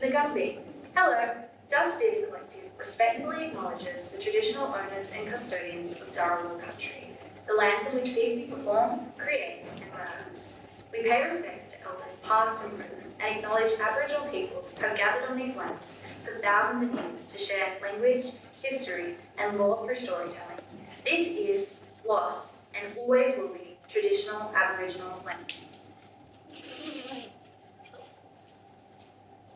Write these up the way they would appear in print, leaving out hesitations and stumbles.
The Gumby. Hello. Dust Theatre Collective respectfully acknowledges the traditional owners and custodians of Dharawal country, the lands in which we perform, create and rehearse. We pay respects to elders past and present and acknowledge Aboriginal peoples have gathered on these lands for thousands of years to share language, history and lore through storytelling. This is, was and always will be traditional Aboriginal land.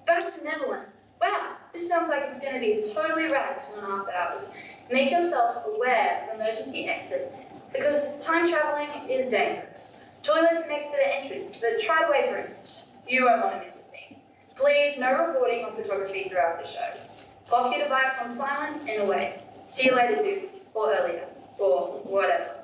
Back to Neverland. Wow, this sounds like it's going to be totally rad 2.5 hours. Make yourself aware of emergency exits because time traveling is dangerous. Toilets next to the entrance, but try to wait for attention. You won't want to miss a thing. Please, no recording or photography throughout the show. Pop your device on silent and away. See you later, dudes, or earlier, or whatever.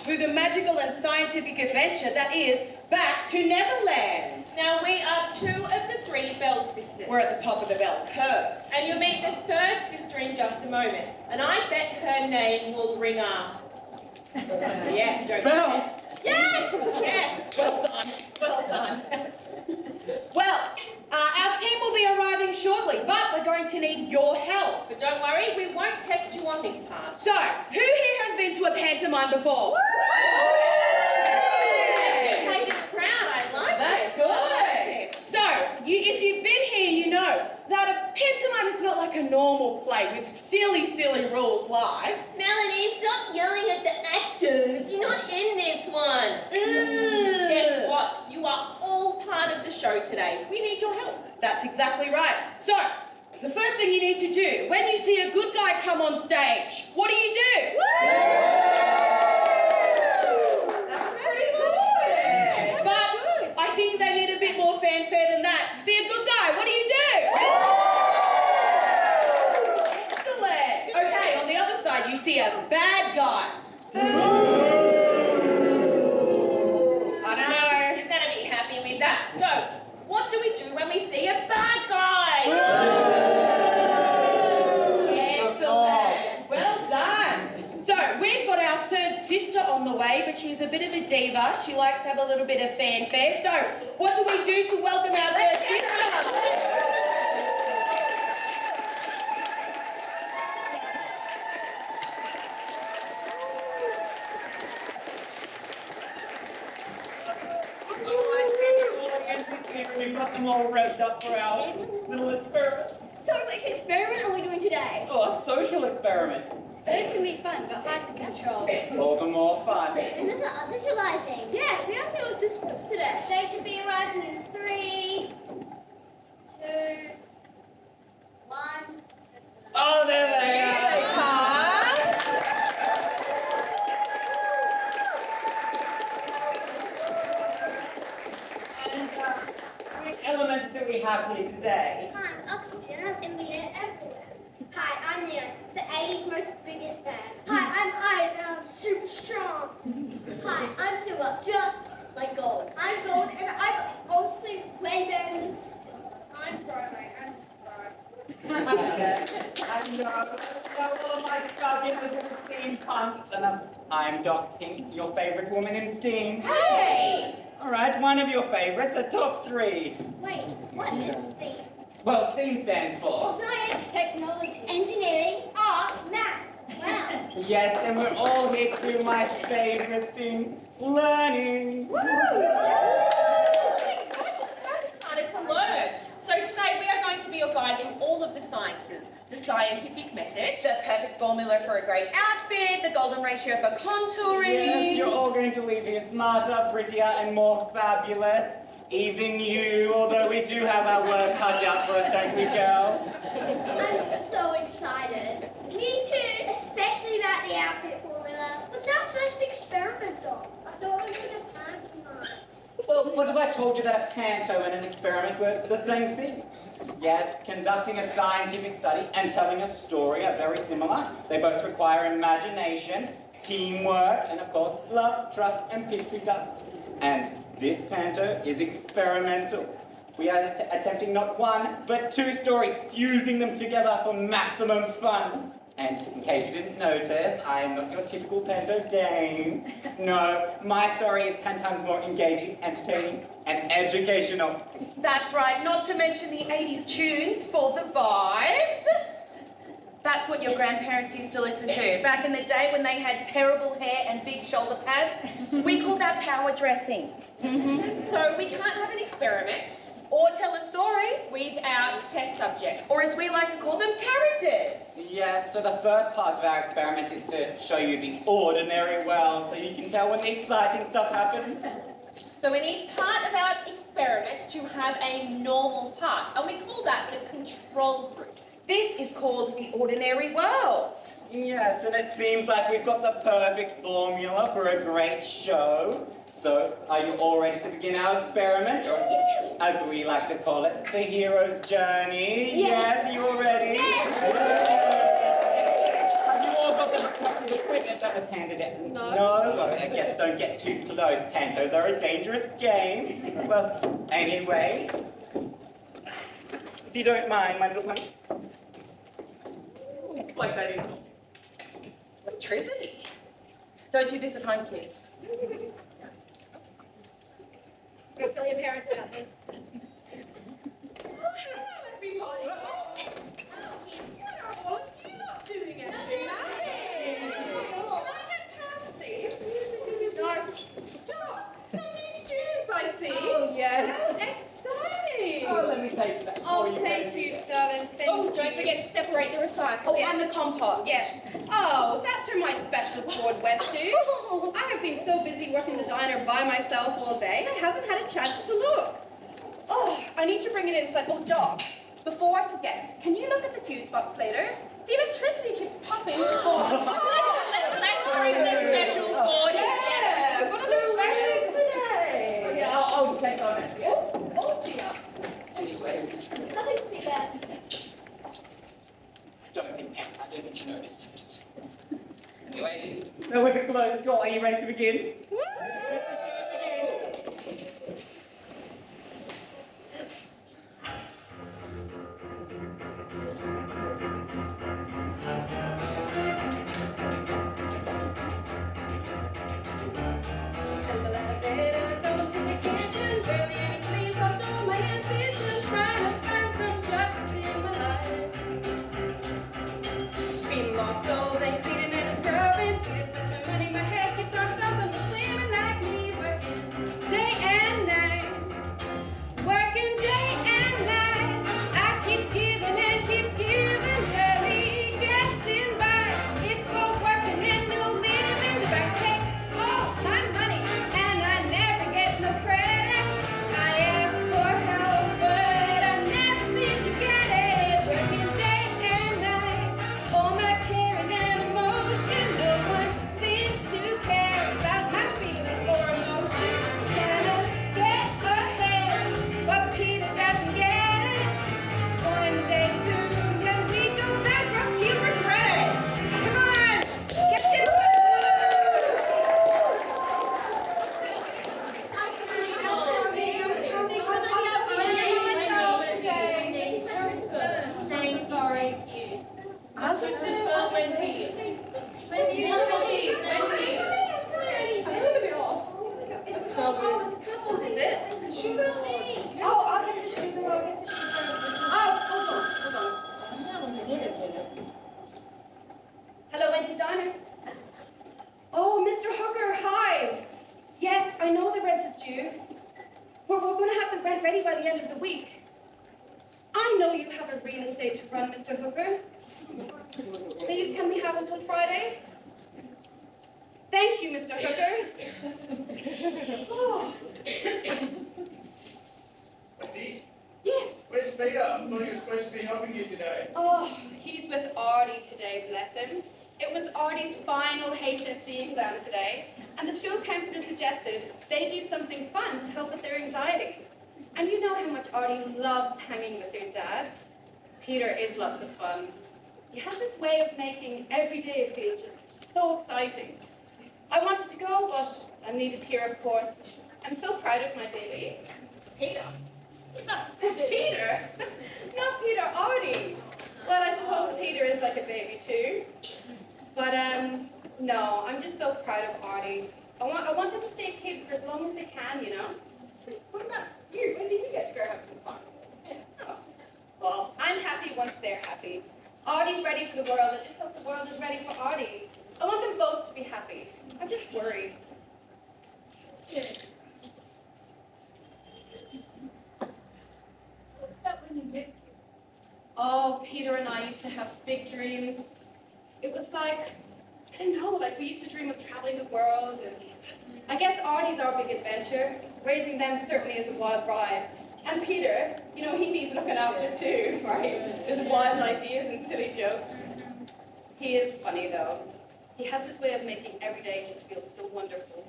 Through the magical and scientific adventure that is Back to Neverland. Now we are 2 of the 3 Bell sisters. We're at the top of the bell curve. And you'll meet the 3rd sister in just a moment. And I bet her name will ring up. Yeah, don't forget. Yes! Yes! Well done. Well done. Well, our team will be arriving shortly, but we're going to need your help. But don't worry, we won't test you on this part. So, who here has been to a pantomime before? Kate is proud, I like That's it. good. So, if you've been here, you know that a pantomime is not like a normal play with silly rules like... Melanie, stop yelling at the actors. You're not in this one. Guess what? You are all part of the show today. We need your help. That's exactly right. So, the first thing you need to do, when you see a good guy come on stage, what do you do? Woo! That's pretty good. But I think they need a bit more fanfare than that. See a good guy, what do you do? Excellent. Okay, on the other side, you see a bad guy. I don't know. He's gonna be happy with that. So, what do we do when we see a bad guy? Excellent. Well done. So, sister on the way, but she's a bit of a diva. She likes to have a little bit of fanfare. So, what do we do to welcome our third sister? We've got them all revved up for our little experiment. So, which experiment are we doing today? Oh, a social experiment. Those can be fun, but hard to control. All the more fun. And then the others arriving. Yeah, we have no assistants today. They should be arriving in 3, 2, 1. Oh, there they are. And which elements do we have here today? Hi, I'm oxygen. I'm in the air everywhere. Hi, I'm Neon, the 80s most biggest fan. Hi, I'm Iron, and I'm super strong. Hi, I'm Silver, just like gold. I'm gold, and I'm mostly way better than this. I'm Bromine, I'm Yes, I know all of my fabulous and steam punks, and I'm Doc Pink, your favorite woman in steam. Hey! All right, one of your favorites, a top 3. Wait, what is STEAM? Well, STEAM stands for. Science, technology, engineering, art, math. Wow. Yes, and we're all here to do my favorite thing, learning. Woo! Started to learn. So today we are going to be your guide through all of the sciences. The scientific method. The perfect formula for a great outfit, the golden ratio for contouring. Yes, you're all going to leave here smarter, prettier, and more fabulous. Even you, although we do have our work cut out for us, don't we, girls? I'm so excited. Me too, especially about the outfit formula. What's our first experiment, though? I thought we were just pantomime. Well, what if I told you that Panto and an experiment were the same thing? Yes, conducting a scientific study and telling a story are very similar. They both require imagination, teamwork, and of course, love, trust, and pixie dust. And this Panto is experimental. We are attempting not one, but 2 stories, fusing them together for maximum fun. And in case you didn't notice, I am not your typical Panto dame. No, my story is 10 times more engaging, entertaining, and educational. That's right, not to mention the 80s tunes for the vibes. That's what your grandparents used to listen to. Back in the day when they had terrible hair and big shoulder pads, we called that power dressing. So we can't have an experiment Or tell a story, without test subjects. or as we like to call them, characters. Yes, so the first part of our experiment is to show you the ordinary world, so you can tell when the exciting stuff happens. So we need part of our experiment to have a normal part, and we call that the control group. This is called the ordinary world. Yes, and it seems like we've got the perfect formula for a great show. So, are you all ready to begin our experiment? Or, as we like to call it, the hero's journey? Yes, you all ready? Have you all got the protective equipment that was handed in? No. No? Well, I guess don't get too close. Pantos are a dangerous game. Well, anyway, if you don't mind, my little mice. Plug that in. Electricity. Don't do this at home, kids. Tell your parents about this. Oh, hello, everybody. What are all of you not doing at Can I get past this? Doc, so many students I see. Oh, yes. How exciting. Oh, let me take that for Oh, you. thank you, darling. Thank Oh, you. don't forget to separate the recycling. Oh, and the compost. Yes. Oh, that's where my specialist board went to. I have been so busy working the diner by myself all day, I haven't had a chance to look. Oh, I need to bring it inside. Oh, Doc, before I forget, can you look at the fuse box later? The electricity keeps popping before. Let's bring the specials board in. Yeah, what are the specials today? Yeah, I'll check on it. Yeah. Oh, dear. Anyway, Nothing to see that. don't think I don't think she noticed. Anyway, that was a close call. Are you ready to begin? Mr. Hooker, hi. Yes, I know the rent is due. We're going to have the rent ready by the end of the week. I know you have a real estate to run, Mr. Hooker. Please, can we have until Friday? Thank you, Mr. Hooker. Oh. Wendy, Yes. where's Peter? I thought he was supposed to be helping you today. Oh, he's with Artie today, bless him. It was Artie's final HSC exam today, and the school counsellor suggested they do something fun to help with their anxiety. And you know how much Artie loves hanging with their dad. Peter is lots of fun. He has this way of making every day feel just so exciting. I wanted to go, but I'm needed here, of course. I'm so proud of my baby. Peter. Peter? Not Peter, Artie. Well, I suppose Peter is like a baby too. But no, I'm just so proud of Artie. I want them to stay a kid for as long as they can, you know? What about you? When do you get to go have some fun? Oh. Well, I'm happy once they're happy. Artie's ready for the world. I just hope the world is ready for Artie. I want them both to be happy. I'm just worried. What's that when you met? Oh, Peter and I used to have big dreams. It was like, I don't know, like we used to dream of traveling the world, and I guess Artie's our big adventure. Raising them certainly is a wild ride. And Peter, you know, he needs looking after too, right? His wild ideas and silly jokes. He is funny though. He has this way of making every day just feel so wonderful.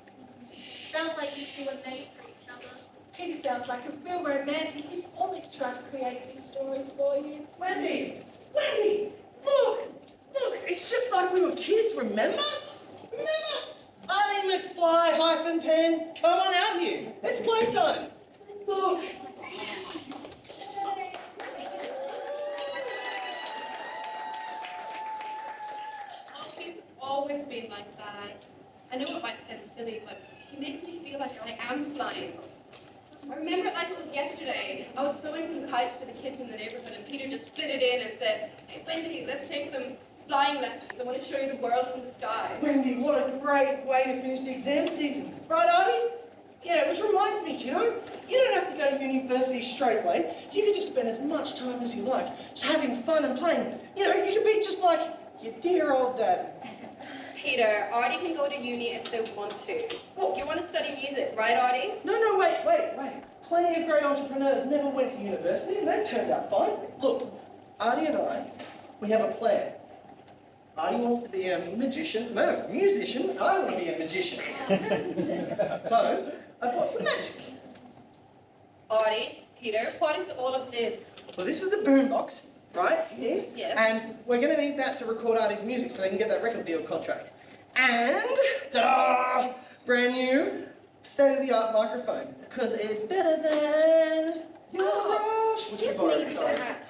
Sounds like you two are made for each other. He sounds like a real romantic. He's always trying to create these stories for you. Wendy! Wendy! Look! Look, it's just like we were kids, remember? Remember? Artie McFly-Pen, come on out here. It's playtime. Look. Oh, he's always been like that. I know it might sound silly, but he makes me feel like I am flying. I remember it like it was yesterday. I was sewing some kites for the kids in the neighborhood, and Peter just flitted in and said, "Hey, Wendy, let's take some flying lessons. I want to show you the world from the sky." Wendy, what a great way to finish the exam season. Right, Artie? Yeah, which reminds me, kiddo, you don't have to go to university straight away. You can just spend as much time as you like, just having fun and playing. You know, you can be just like your dear old dad. Peter, Artie can go to uni if they want to. Well, you want to study music, right, Artie? No, wait. Plenty of great entrepreneurs never went to university and they turned out fine. Look, Artie and I, we have a plan. Artie wants to be a musician. I want to be a magician. So, I've got some magic. Artie, Peter, what is all of this? Well, this is a boombox, right here. Yes. And we're going to need that to record Artie's music so they can get that record deal contract. And, ta-da! Brand new, state-of-the-art microphone. Because it's better than your rush. Which Give we've already me tried. that.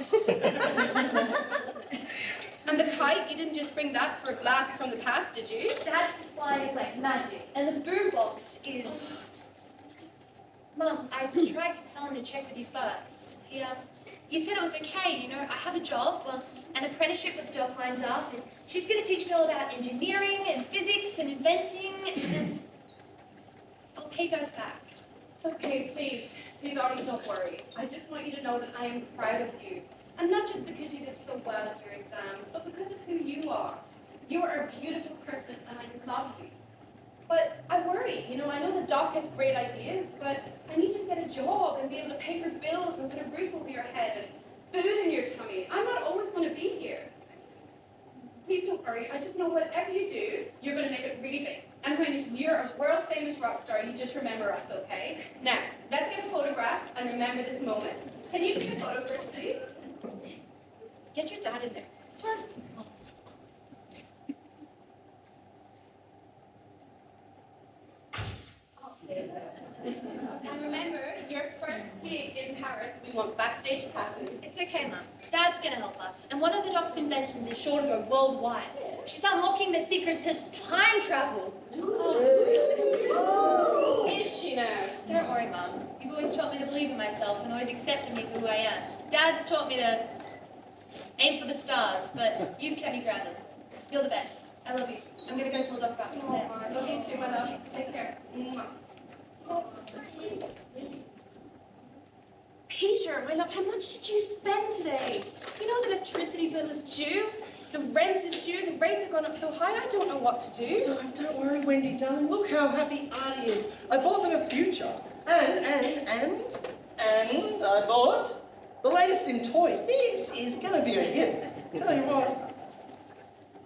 And the kite, you didn't just bring that for a blast from the past, did you? Dad's slide is like magic, and the boombox is... Mum, I tried to tell him to check with you first. He said it was okay, you know, I have a job, well, an apprenticeship with the dock lined up, and she's going to teach me all about engineering and physics and inventing, and I'll pay those back. It's okay, please. Please, Artie, don't worry. I just want you to know that I am proud of you. And not just because you did so well at your exams, but because of who you are. You are a beautiful person, and I love you. But I worry, you know, I know the doc has great ideas, but I need you to get a job and be able to pay for bills and put a roof over your head and food in your tummy. I'm not always going to be here. Please don't worry. I just know whatever you do, you're going to make it really big. And when you're a world-famous rock star, you just remember us, okay? Now, let's get a photograph and remember this moment. Can you take a photo first, please? Get your dad in there. Sure. And remember, your first gig in Paris, we want backstage passes. It's okay, Mum. Dad's going to help us, and one of the doc's inventions is sure to go worldwide. She's unlocking the secret to time travel. Is she now? Don't worry, Mum. You've always taught me to believe in myself and always accepted me for who I am. Dad's taught me to aim for the stars, but you've kept me grounded. You're the best. I love you. I'm going to go tell Doc about my exam. Love you too, Take care. Mwah. Peter, my love, how much did you spend today? You know the electricity bill is due, the rent is due, the rates have gone up so high, I don't know what to do. So don't worry, Wendy, darling. Look how happy Artie is. I bought them a future. And I bought the latest in toys. This is going to be a hit. Tell you what.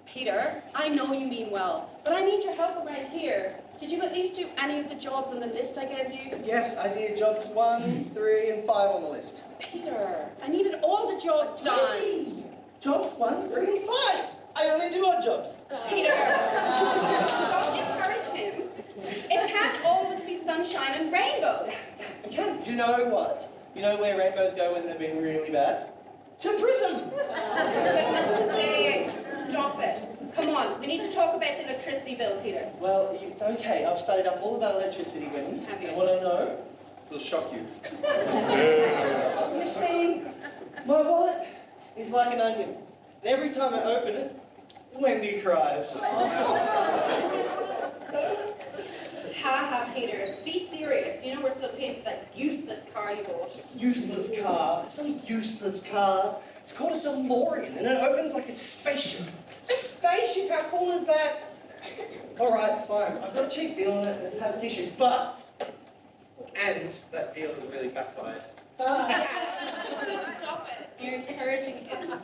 Peter, I know you mean well, but I need your help around here. Did you at least do any of the jobs on the list I gave you? Yes, I did jobs 1, 3, and 5 on the list. Peter, I needed all the jobs done. Hey, jobs 1, 3, and 5. I only do odd jobs. Peter, don't encourage him. It can't always be sunshine and rainbows. You know what? You know where rainbows go when they've been really bad? To prison. Goodness sake, stop it. Come on, we need to talk about the electricity bill, Peter. Well, it's okay. I've studied up all about electricity, Wendy. Have you? And what I know will shock you. You see, my wallet is like an onion. And every time I open it, Wendy cries. Ha, Peter, be serious. You know we're still paying for that useless car you bought. Useless car. It's not a useless car. It's called a DeLorean, and it opens like a spaceship. A spaceship? How cool is that? All right, fine. I've got a cheap deal on it, and it's had its issues, but... And that deal has really backfired. Stop it. You're encouraging him.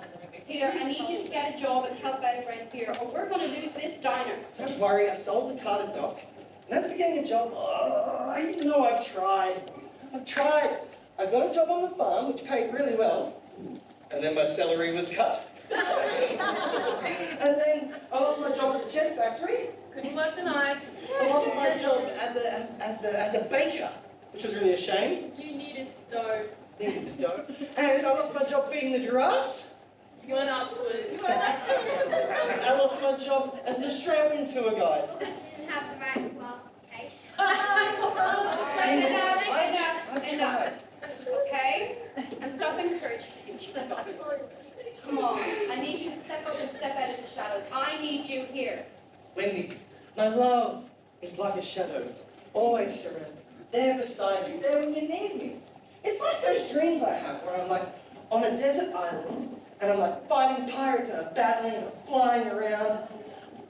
Peter, I need you to get a job and help out around here, or we're going to lose this diner. Don't worry, I sold the car to Doc. And as for getting a job, you know I've tried. I got a job on the farm, which paid really well. And then my salary was cut. And then I lost my job at the chess factory. Couldn't work the nights. I lost my job as a baker, which was really a shame. You needed dough. Needed the dough. And I lost my job feeding the giraffes. You went up to it. I lost my job as an Australian tour guide. Because you didn't have the right qualifications. Enough. Okay? And stop encouraging him. Come on. I need you to step up and step out of the shadows. I need you here. Wendy, my love is like a shadow, always surrounding you, there beside you, there when you need me. It's like those dreams I have where I'm like on a desert island and I'm like fighting pirates and I'm battling and I'm flying around.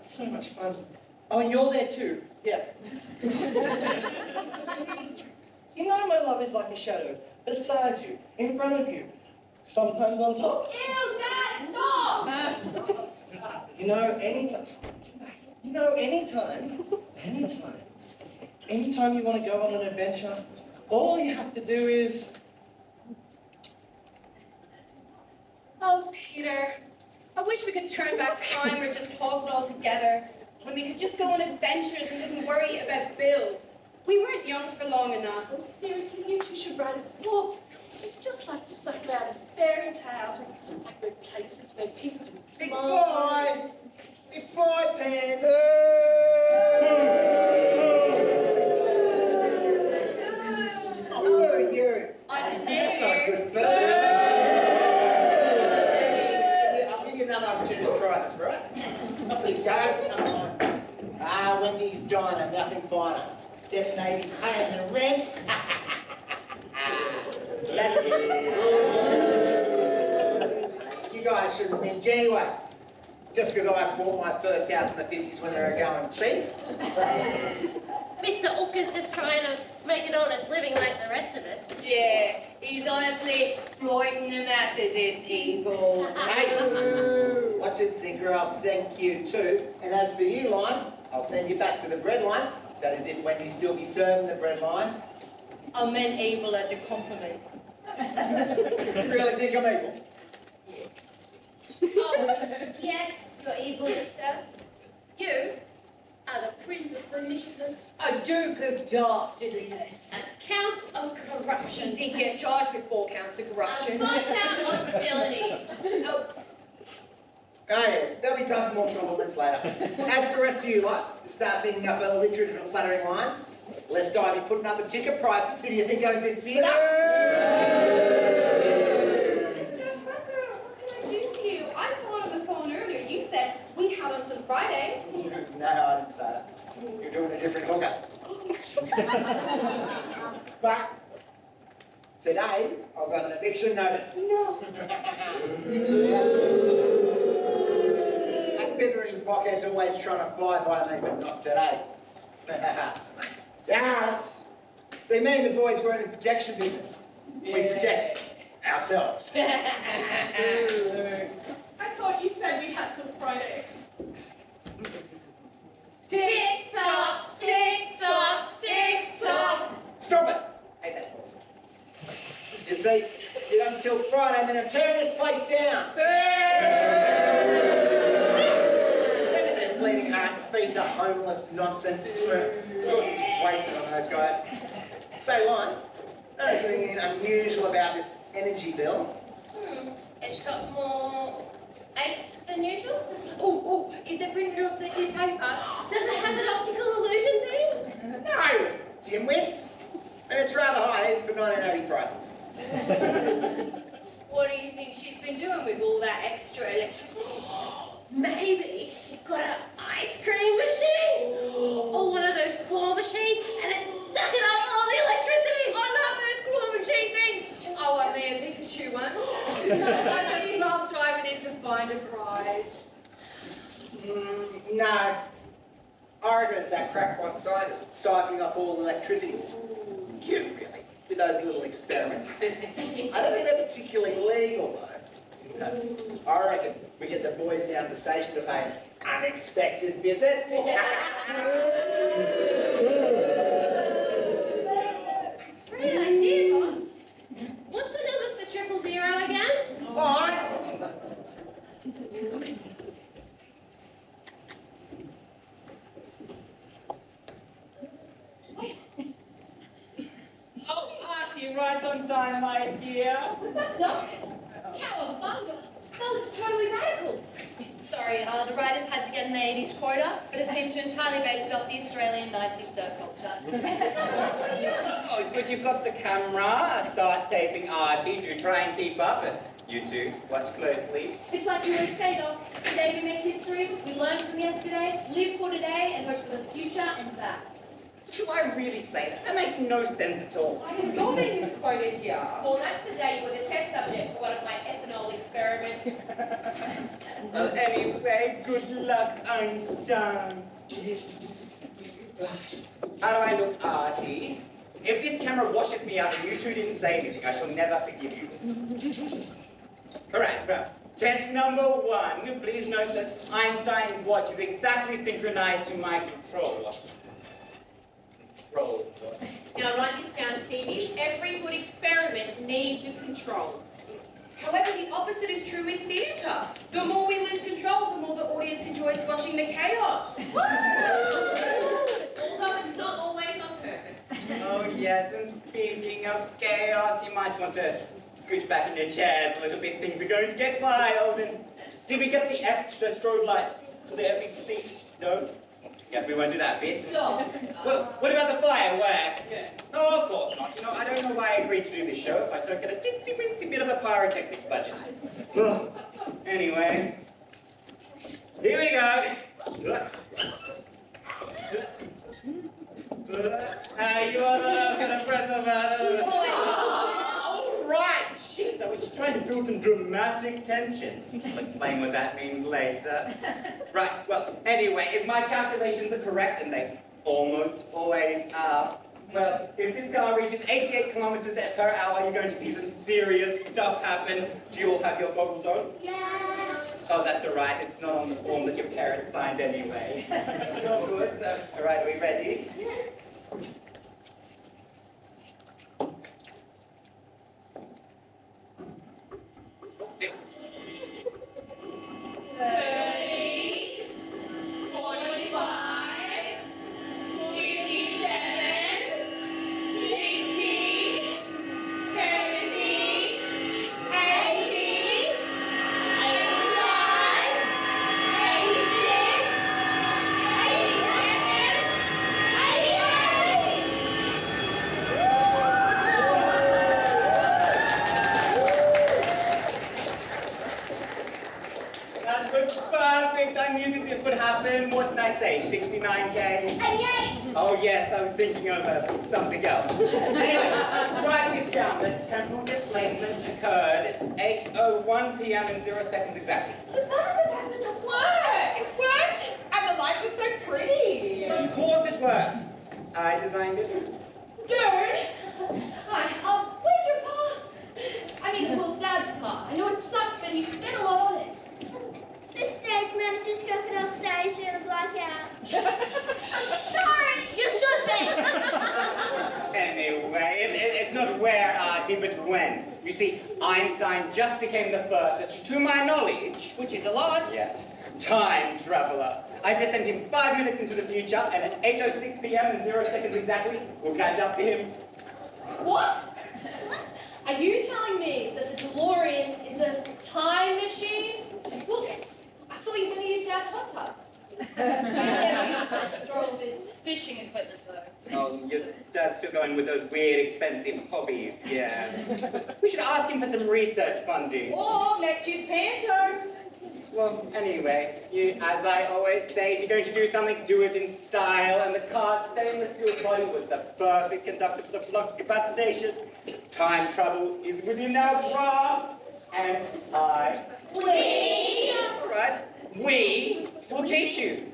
It's so much fun. Oh, and you're there too. Yeah. You know my love is like a shadow, beside you, in front of you, sometimes on top. Ew, Dad, stop! Anytime you want to go on an adventure, all you have to do is... Oh, Peter. I wish we could turn back time or just halt it all together. When we could just go on adventures and didn't worry about bills. We weren't young for long enough. Oh, seriously, you two should write a book. It's just like stuff out of fairy tales, like the places where people Big fly. fly! Big fly, Pan! Oh, you! I didn't That's not know. good, bird. I'll give you another opportunity to try this, right? Up you go, come on. Ah, Wendy's diner, nothing finer. Except maybe paying the rent. That's You guys shouldn't whinge anyway. Just because I bought my first house in the 50s when they were going cheap. Mr. Hooker's just trying to make an honest living like the rest of us. Yeah, he's honestly exploiting the masses. It's evil. Hey, watch it, Sinker. I'll send you too. And as for you, Lime, I'll send you back to the bread line. That is if Wendy still be serving the bread line. I meant evil as a compliment. You really think I'm evil? Oh, yes, you're evil, mister. You are the Prince of Pernicious, A Duke of Dastardliness. a Count of She Corruption, did get charged with 4 counts of a corruption. Viscount of Felony. Oh, Oh yeah, there'll be time for more compliments later. As for the rest of you lot, start thinking up alliterative and flattering lines. Lest I be putting up the ticket prices. Who do you think owns this theatre? Mr. Hooker, what can I do for you? I thought on the phone earlier. You said we had until Friday. No, I didn't say that. You're doing a different Okay. But today, I was on an eviction notice. No. That bittering pocket's always trying to fly by me, but not today. Yeah. See, me and the boys were in the protection business. We protect ourselves. I thought you said we had till Friday. Tick tock, tick tock, tick tock. Stop it! Hate that voice. You see, you got until Friday, I'm going to tear this place down. Better than bleeding heart, feed the homeless nonsense. It's wasted on those guys. Say, Lon, notice anything unusual about this energy bill? It's got more eights than usual. Oh, is it printed on sexy paper? Does it have an optical illusion thing? No, dimwits. And it's rather high even for 1980 prices. What do you think she's been doing with all that extra electricity? Maybe she's got an ice cream machine or one of those claw machines and it's sucking up all the electricity. I love those claw machine things. I won me a Pikachu once. I just love driving in to find a prize. No. I reckon it's that crackpot scientist siphoning up all the electricity. Cute, really, with those little experiments. I don't think they're particularly legal, though. No. I reckon we get the boys down to the station to pay an unexpected visit. Great idea, boss. What's the number for 000 again? Oh, Artie, right on time, my dear. What's up, Doc? Cowabunga. That looks totally radical. Sorry, the writers had to get an 80s quota, but have seemed to entirely base it off the Australian 90s subculture. Oh, but you've got the camera. Start taping Artie. Do try and keep up. You two, watch closely. It's like you always say, Doc. Today we make history, we learn from yesterday, live for today, and hope for the future and back. Do I really say that? That makes no sense at all. I have not been misquoted here. Well, that's the day you were the test subject for one of my ethanol experiments. Well, anyway, good luck, Einstein. How do I look, Artie? If this camera washes me out and you two didn't say anything, I shall never forgive you. Correct, well, test number 1. Please note that Einstein's watch is exactly synchronized to my control watch. Now write this down, Stevie. Every good experiment needs a control. However, the opposite is true with theatre. The more we lose control, the more the audience enjoys watching the chaos. Although it's not always on purpose. Oh yes, and speaking of chaos, you might want to scooch back in your chairs a little bit. Things are going to get wild. And did we get the strobe lights for the efficacy? No? Yes, we won't do that bit. Stop. Well, what about the fireworks? No, of course not. You know, I don't know why I agreed to do this show if I don't get a tinsy-wincy bit of a pyrotechnic budget. Well, anyway, here we go. You are gonna press the button. All right, jeez, I was just trying to build some dramatic tension. I'll explain what that means later. Right, well, anyway, if my calculations are correct, and they almost always are, well, if this car reaches 88 kilometers per hour, you're going to see some serious stuff happen. Do you all have your goggles on? Yeah. Oh, that's all right. It's not on the form that your parents signed anyway. Oh, good. So, all right, are we ready? That was perfect. I knew that this would happen. What did I say? 69 games? 88. Oh Oh, yes, I was thinking of something else. Anyway, write this down. The temporal displacement occurred at 8:01 p.m. in 0 seconds exactly. But that's the passage of work! It worked! And the lights were so pretty! Of course it worked. I designed it. Dad! Hi, where's your car? I mean, well, Dad's car. I know it sucks, but he spent a lot on it. The stage manager's crocodile stage in a blackout. Sorry, you should be! Anyway, it's not where, Artie, but when. You see, Einstein just became the first, to my knowledge, Which is a lot. yes, time traveler. I just sent him 5 minutes into the future, and at 8:06 p.m. in 0 seconds exactly, we'll catch up to him. What? Are you telling me that the DeLorean is a time machine? Well, I thought you were going to use Dad's hot tub. Destroy all of his fishing equipment, though. Oh, your dad's still going with those weird, expensive hobbies, yeah. We should ask him for some research funding. Or next year's Panto. Well, anyway, as I always say, if you're going to do something, do it in style, and the car's stainless steel body was the perfect conductor for the flux capacitation. Time travel is within our grasp, and I... We? All right, we will teach you.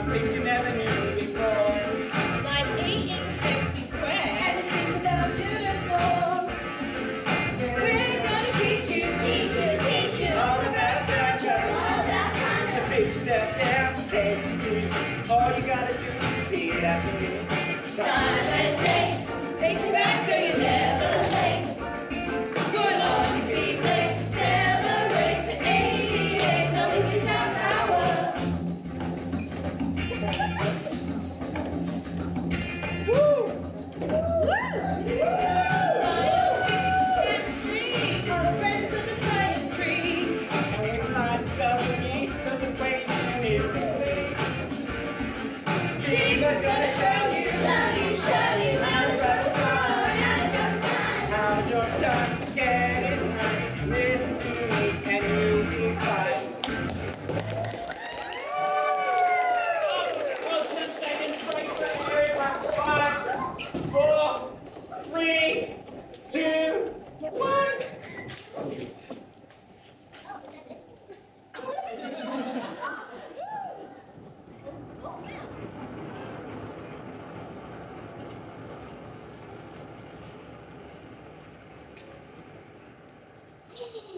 Things you never knew before. Like eating sexy square. And the things that are beautiful. We're gonna teach you. All about time travel. So sit yourself down, take a seat. All you gotta do is repeat after me. Time and take you back so you're never late. Put on your big legs and celebrate to 88. Knowledge is our power. Woo! All the branches of the science tree. And we fly discovery, 'cause the waiting is complete. Steve's gonna show you how to travel time. How your time's getting right. Listen to me and you'll be fine. Well, 10 seconds, break the period. 5, 4, 3, 2, 1.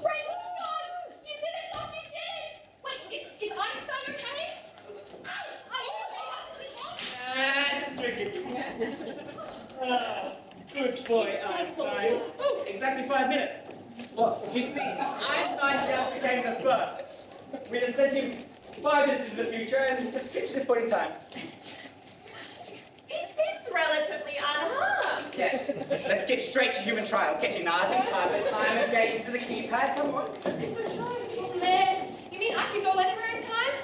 Great Scott! You did it, Doc, you did it! Wait, is Einstein okay? Good boy, Einstein. Oh, exactly 5 minutes. Well, you see, Einstein just became the first. We just sent him 5 minutes into the future and just skipped to this point in time. He seems relatively unharmed. Yes. Let's skip straight to human trials. Get your nard and time and date into the keypad. Come on. It's so shiny. Oh, man. You mean I could go anywhere in time?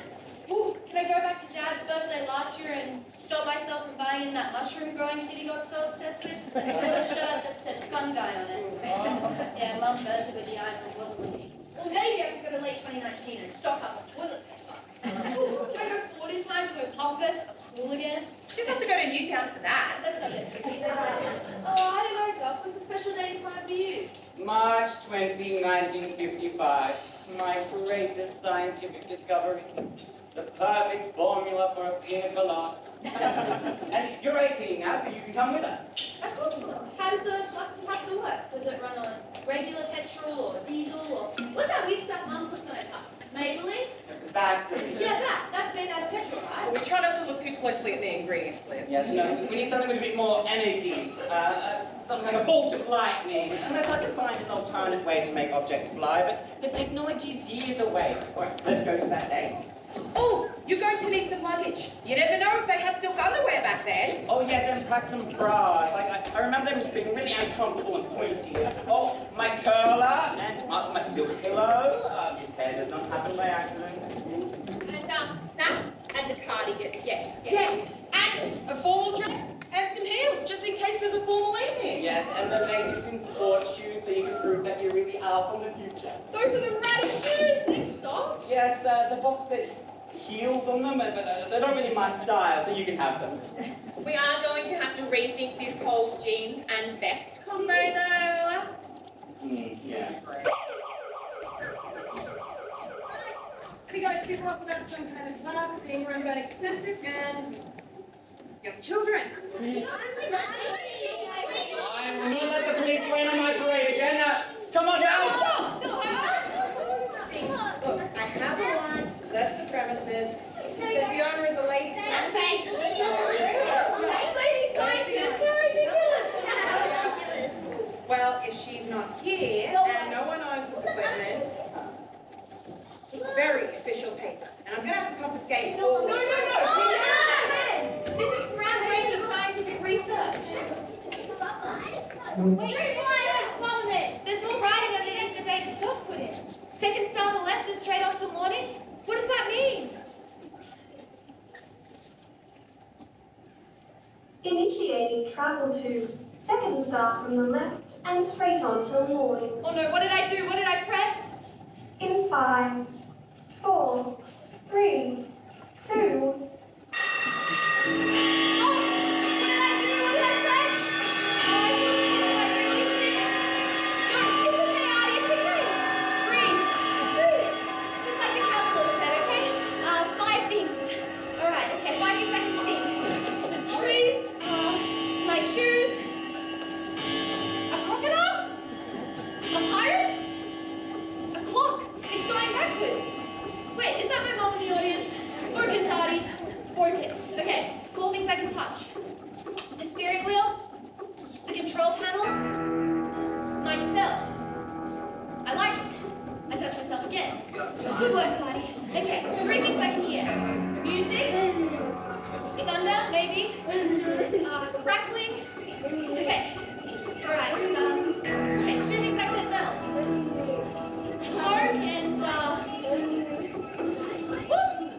Ooh, can I go back to Dad's birthday last year and stop myself from buying him that mushroom growing kit he got so obsessed with? And he got a shirt that said fun guy on it. Yeah, Mum bursted with the item, it wasn't me. Or maybe I could go to late 2019 and stock up on toilet paper. Ooh, can I go forward in time to go compass, cool again? Just have to go to Newtown for that. Let's go get tricky. Oh, I don't know, Doc. What's a special day in time for you? March 20, 1955. My greatest scientific discovery. The perfect formula for a pina colada. And you're 18 now, so you can come with us. Of course I will. How does the flux capacitor work? Does it run on regular petrol or diesel or what's that weird stuff Mum puts on her cups? Maybelline? Vaseline. Yeah, that's made out of petrol, right? We try not to look too closely at the ingredients list. Yes, no, we need something with a bit more energy. Something like a bolt of lightning. Unless I can find an alternative way to make objects fly, but the technology's years away. All right, let's go to that date. Oh, you're going to need some luggage. You never know if they had silk underwear back then. Oh yes, and perhaps some bras. I remember them being really uncomfortable and pointy. Oh, my curler and my silk pillow. This hair does not happen by accident. And snacks and a cardigan. Yes. And a formal dress and some heels. just in case there's a formal evening. Yes, and the latest in sports shoes so you can prove that you really are from the future. Those are the raddest shoes. Next stop. Yes, the box said heels on them, but they're not really my style, so you can have them. We are going to have to rethink this whole jeans and vest combo though. Yeah. You guys people up about some kind of club, being run about eccentric and young children. I will not let the police rain on my parade again. Come on down! See, look, I have a warrant to search the premises. It says the owner is a lady scientist. Lady scientist, how ridiculous. Well, if she's not here and no one owns this equipment, it's very official paper, and I'm going to have to confiscate all No, we don't understand. This is groundbreaking scientific research. There's more writing underneath the date the doc put in. Second star on the left and straight on till morning. What does that mean? Initiating travel to second star from the left and straight on till morning. Oh no, what did I do? What did I press? In 5, 4, 3, 2. Good work, Marty. Okay, so 3 things I can hear. Music, thunder, maybe, crackling. Okay, alright. Okay, 2 things I can smell. Smoke and, whoops!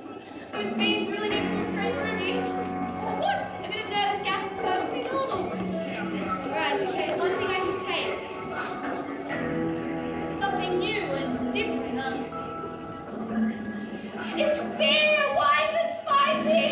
Those beans really need to spray through me. What? A bit of nervous gas is perfectly normal. Alright, okay, 1 thing I can taste. Something new and different, It's beer! Why is it spicy?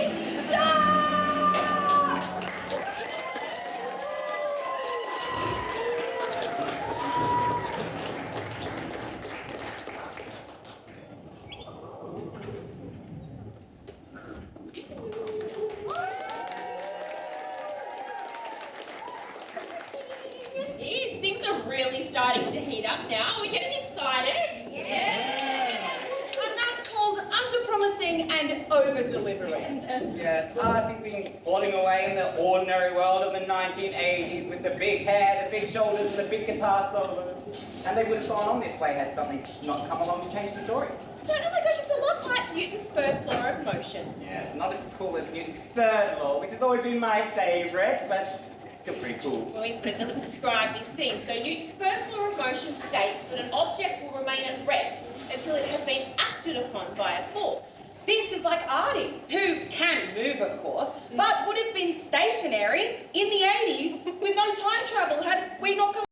These things are really starting to heat up now. Are we getting excited? Yeah. And that's called under-promising and over-delivering. Yes, Artie's been falling away in the ordinary world of the 1980s with the big hair, the big shoulders, and the big guitar solos. And they would have gone on this way had something not come along to change the story. Oh my gosh, it's a lot like Newton's first law of motion. Yes, not as cool as Newton's third law, which has always been my favourite, but still pretty cool. Well, yes, but it doesn't describe these things. So Newton's first law of motion states that an object will remain at rest until it has been acted upon by a force. This is like Artie, who can move, of course, but would have been stationary in the 80s with no time travel had we not come.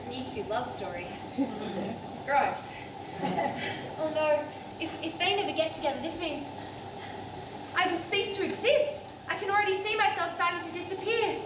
parents' meet-cute love story. Gross. Oh no, if they never get together, this means I will cease to exist. I can already see myself starting to disappear.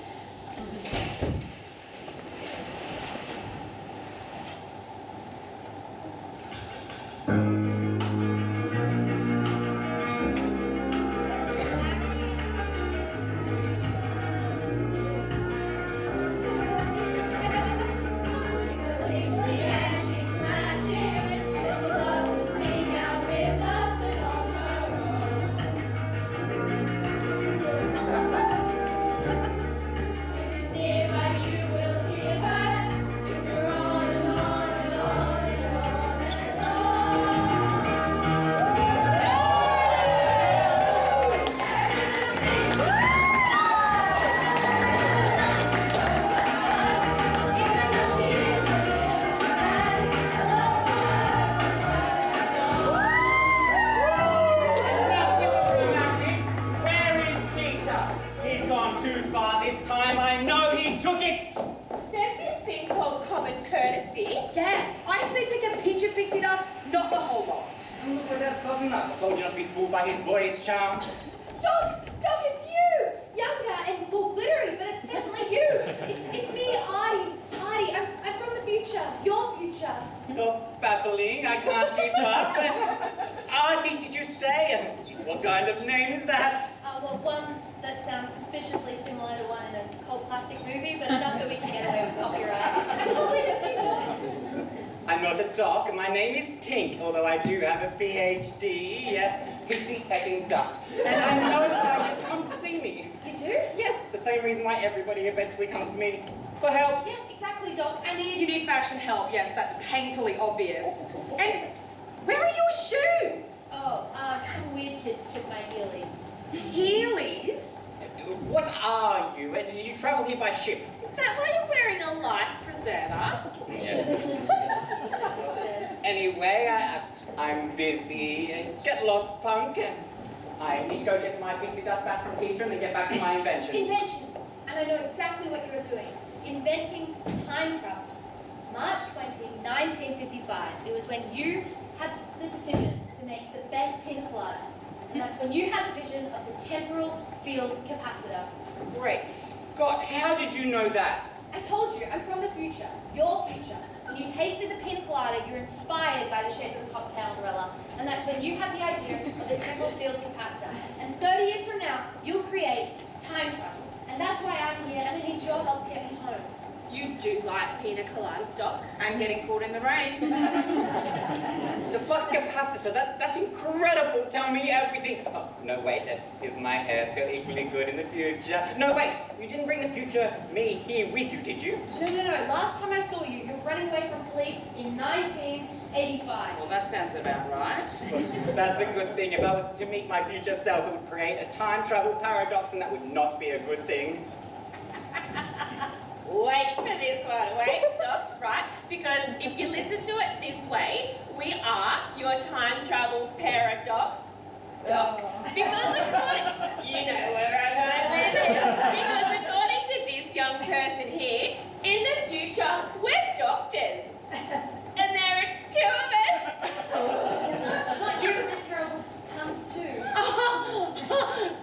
Although I do have a PhD, yes, pixie pecking dust. And I know why you come to see me. You do? Yes, the same reason why everybody eventually comes to me, for help. Yes, exactly, Doc. You need fashion help, yes, that's painfully obvious. And where are your shoes? Oh, some weird kids took my Heelys. Heelys? What are you? Did you travel here by ship? Is that why you're wearing a life preserver? Anyway, I'm busy. Get lost, punk. I need to go get my pixie dust back from Peter and then get back to my inventions. Inventions! And I know exactly what you're doing. Inventing time travel. March 20, 1955. It was when you had the decision to make the best pina colada. And that's when you had the vision of the temporal field capacitor. Great Scott, how did you know that? I told you, I'm from the future. Your future. When you tasted the pina colada, you're inspired by the shape of the cocktail umbrella. And that's when you had the idea of the temporal field capacitor. And 30 years from now, you'll create time travel. And that's why I'm here, and I need your help to get me home. You do like pina coladas, Doc. And getting caught in the rain. The flux capacitor, that's incredible. Tell me everything. Oh, no, wait. Is my hair still equally good in the future? No, wait. You didn't bring the future me here with you, did you? No. Last time I saw you, you're running away from police in 1985. Well, that sounds about right. Well, that's a good thing. If I was to meet my future self, it would create a time travel paradox, and that would not be a good thing. Wait for this one, wait, Doc, right? Because if you listen to it this way, we are your time travel paradox, Doc. Because according, you know where I'm going with it. Because according to this young person here, in the future, we're doctors. And there are two of us. Not you, the terrible puns too.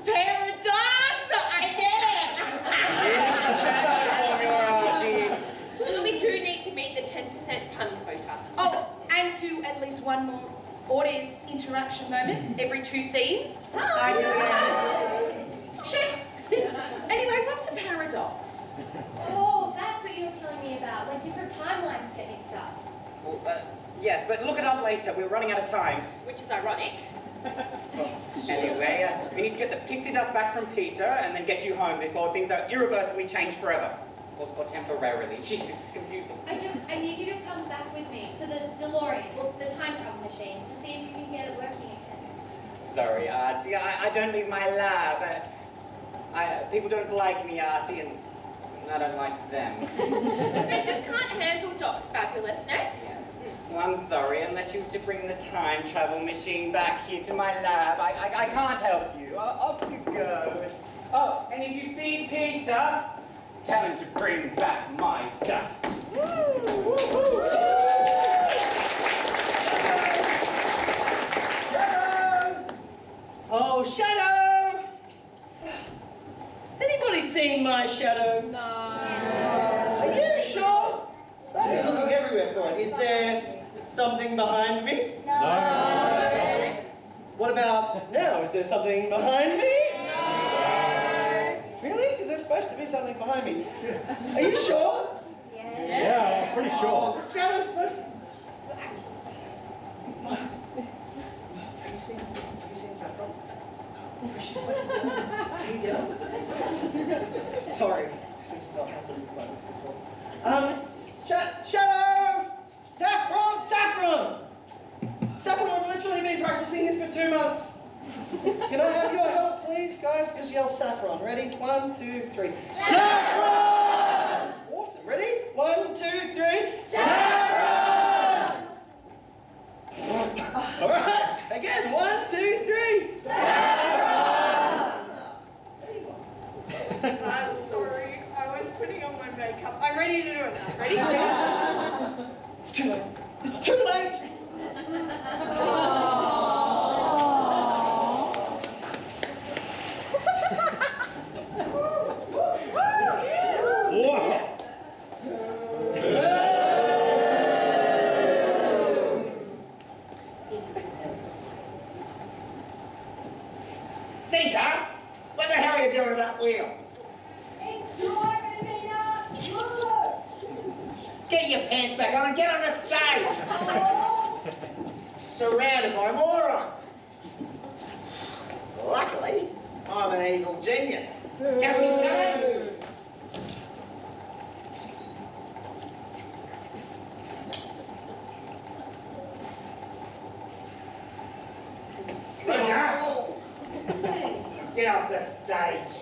Paradox! I get it! Well, we do need to meet the 10% pun quota. Oh, and do at least one more audience interaction moment every 2 scenes. Check. Anyway, what's a paradox? Oh, that's what you were telling me about, when different timelines get mixed up. Well, yes, but look it up later. We're running out of time. Which is ironic. Anyway, we need to get the pixie dust back from Peter and then get you home before things are irreversibly changed forever. Or temporarily. Jeez, this is confusing. I need you to come back with me to the DeLorean, or the time travel machine, to see if you can get it working again. Sorry, Artie. I don't leave my lab. People don't like me, Artie, and I don't like them. They just can't handle Doc's fabulousness. Yes. Well, I'm sorry, unless you were to bring the time travel machine back here to my lab, I can't help you. Off you go. Oh, and if you see Peter, Tell him to bring back my dust. Shadow! Oh, Shadow! Has anybody seen my shadow? No. Are you sure? So I've been looking everywhere for it. Is there something behind me? No. What about now? Is there something behind me? No. Really? Is there supposed to be something behind me? Are you sure? Yeah, I'm pretty sure. The shadow's supposed to... Have you seen Saffron? Is she supposed to be Can you get up? Sorry, this is not happening like this before. Shadow! Saffron! Saffron! Saffron, I've literally been practicing this for 2 months. Can I have your help, please, guys? Just yell Saffron. Ready? 1, 2, 3. Saffron! Awesome. Ready? 1, 2, 3. Saffron! All right. Again. 1, 2, 3. Saffron! I'm sorry. I was putting on my makeup. I'm ready to do it now. Ready? It's too late. It's too late. Whoa! Cinco, what the hell are you doing to that wheel? Get your pants back on and get on the stage. Surrounded by morons. Luckily, I'm an evil genius. Captain's coming. Roger. Get off the stage.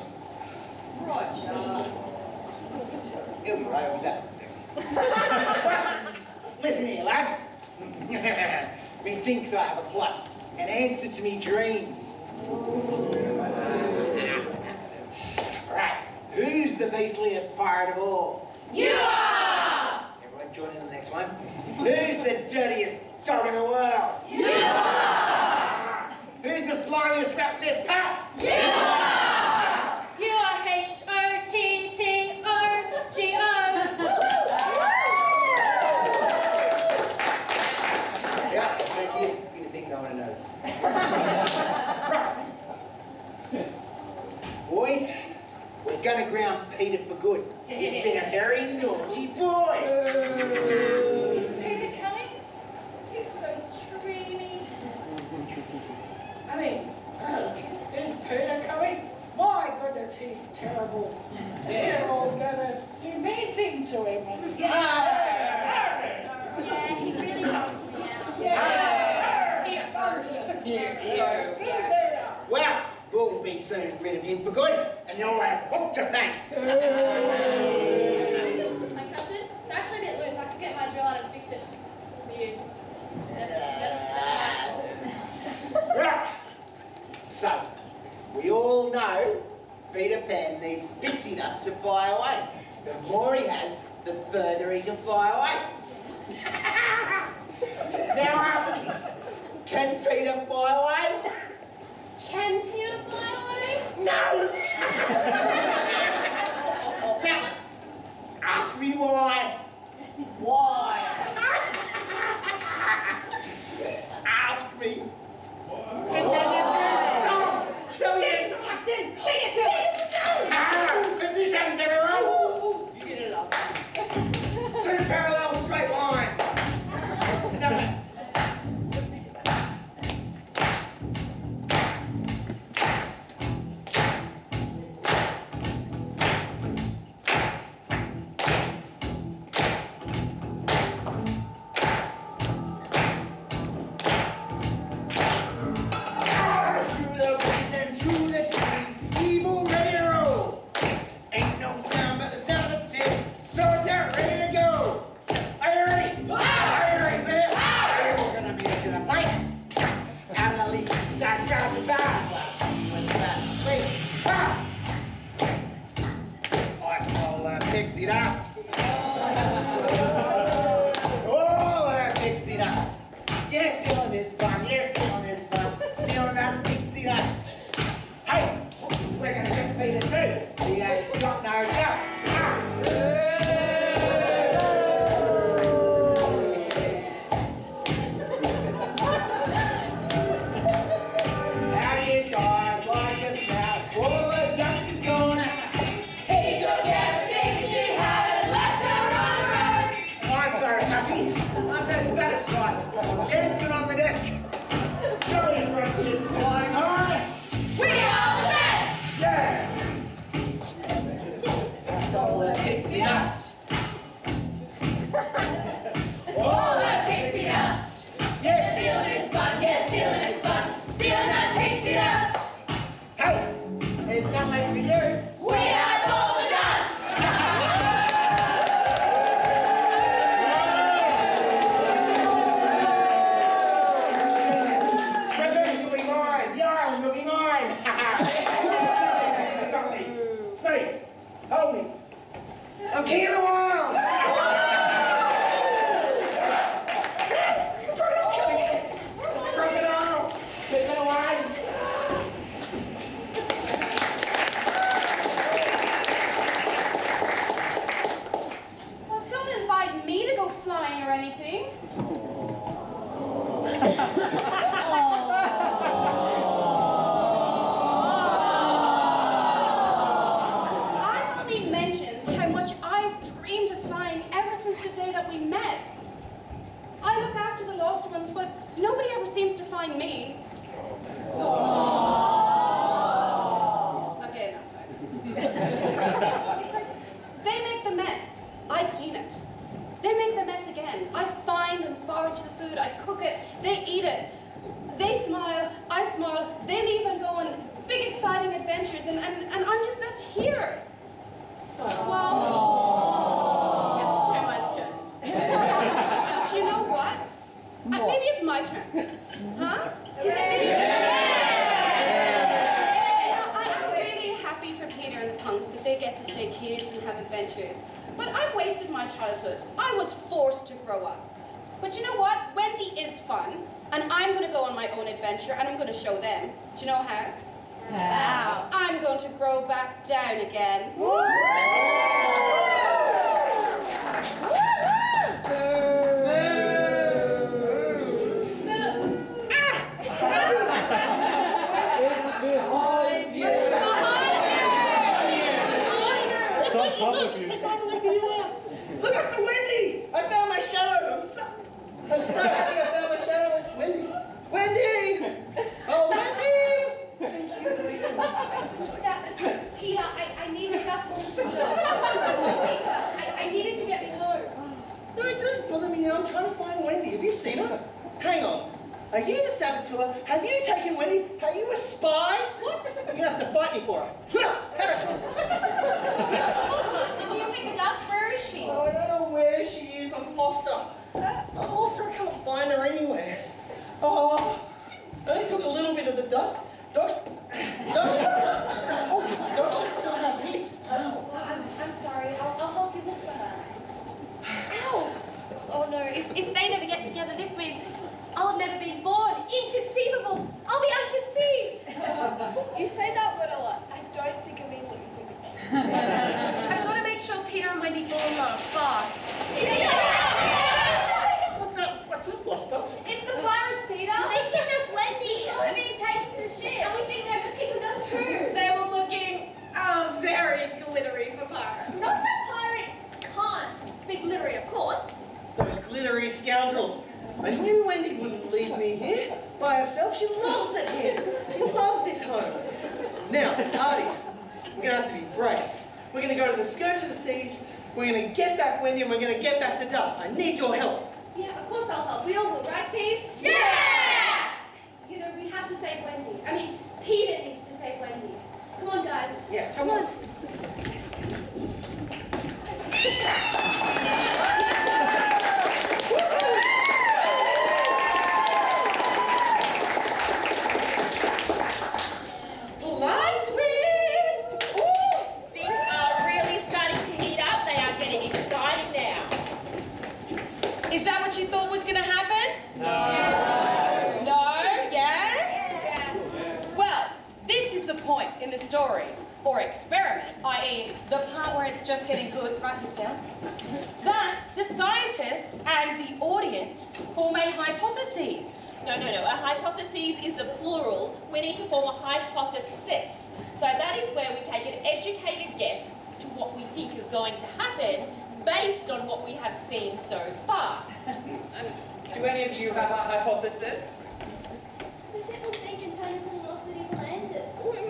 Roger. He'll be right with that. Listen here, lads. Methinks I have a plot, an answer to me dreams. Right, who's the beastliest pirate of all? You are! Everyone join in the next one. Who's the dirtiest dog in the world? You are! Who's the slimiest rat in this pack? You are! You are H-O-T-T-O-G-O. Yeah, thank you. You didn't think no one noticed. Right. Boys, we're gonna ground Peter for good. He's been a very naughty boy. Is Peter coming? He's so dreamy. I mean, is Peter coming? My goodness, he's terrible. We're all gonna do mean things to him. Yeah, he really helped me out. Well, we'll be soon rid of him for good, and you'll have hook to thank. My captain, it's actually a bit loose. I could get my drill out and fix it for you. Right. So, we all know Peter Pan needs pixie dust to fly away. The more he has, the further he can fly away. Now ask me, can Peter fly away? Can Peter fly away? No! Now, ask me why. Why? Ask me. To tell you the song. Tell you something. Sing it to me. Positions, everyone. You're gonna love this. 2 parallel straight lines. dust. All that pixie dust. Yes, stealing is fun. Yes, stealing is fun. Stealing that pixie dust. Hey, we're gonna get Peter too. He ain't got no dust. How do you guys like us now? All the dust is gone. He took everything she had and left her on her own. I'm so happy. I'm so satisfied. Dancing on the deck. Jolly roaches flying high. We are the best! Yeah. That's all that pixie dust. All that pixie dust. Yes, Stealing is fun, yes, stealing is fun. Stealing that pixie dust. hey, there's nothing left for you. We have all the dust. Revenge will be mine. Yarn will be mine. Stop me. Say, hold me. I'm king of the world. Crocodile, get it away. Well, don't invite me to go flying or anything. I only mentioned how much I've dreamed of flying ever since the day that we met. I look after the lost ones, but nobody ever seems to find me. Okay, enough. It's like they make the mess, I clean it. They make the mess again. I find and forage the food, I cook it, they eat it. They smile, I smile, they leave and go on big exciting adventures, and I'm just left here. Well, it's too much good. Do you know what? Maybe it's my turn. Huh? I'm really happy for Peter and the punks that they get to stay kids and have adventures. But I've wasted my childhood. I was forced to grow up. But you know what? Wendy is fun, and I'm going to go on my own adventure, and I'm going to show them. Do you know how? How? I'm going to grow back down again. It's behind you. It's on top of you. I finally figured you out. Look after Wendy! I found my shadow. I'm so happy I found my shadow. Wendy! Wendy! Oh, Wendy! Thank you. Peter, I need the dust on the job. I needed to get me home. No, don't bother me now. I'm trying to find Wendy. Have you seen her? Hang on. Are you the saboteur? Have you taken Wendy? Are you a spy? What? You're going to have to fight me for her. Have a try. Did you take the dust? Where is she? Oh, I don't know where she is. I've lost her. I've lost her. I can't find her anywhere. Oh, I only took a little bit of the dust. Dogs should still have heaps. Ow. Well, I'm sorry. I'll help you look for her. Ow! Oh no, if they never get together, this means I'll have never been born. Inconceivable! I'll be unconceived! You say that word a lot. I don't think it means what you think it means. I've got to make sure Peter and Wendy fall in love fast. What's up, Lost Box? It's the pirates, Peter! They kidnapped Wendy! We're being taken to the ship! And we think they have the pixie dust too! They were looking very glittery for pirates. Not that pirates can't be glittery, of course. Those glittery scoundrels. I knew Wendy wouldn't leave me here by herself. She loves it here. She loves this home. Now, Artie, we're going to have to be brave. We're going to go to the skirts of the seas. We're going to get back Wendy and we're going to get back the dust. I need your help. Yeah, of course I'll help. We all will, right, team? Yeah! You know, we have to save Wendy. I mean, Peter needs to save Wendy. Come on, guys. Yeah, come on. Plot twist! Ooh, things are really starting to heat up. They are getting story or experiment, i.e. the part where it's just getting good, write this down, that the scientists and the audience form a hypothesis. No. A hypothesis is the plural. We need to form a hypothesis. So that is where we take an educated guess to what we think is going to happen based on what we have seen so far. Do any of you have a hypothesis? The ship will sink and turn into the lost city of Atlantis. The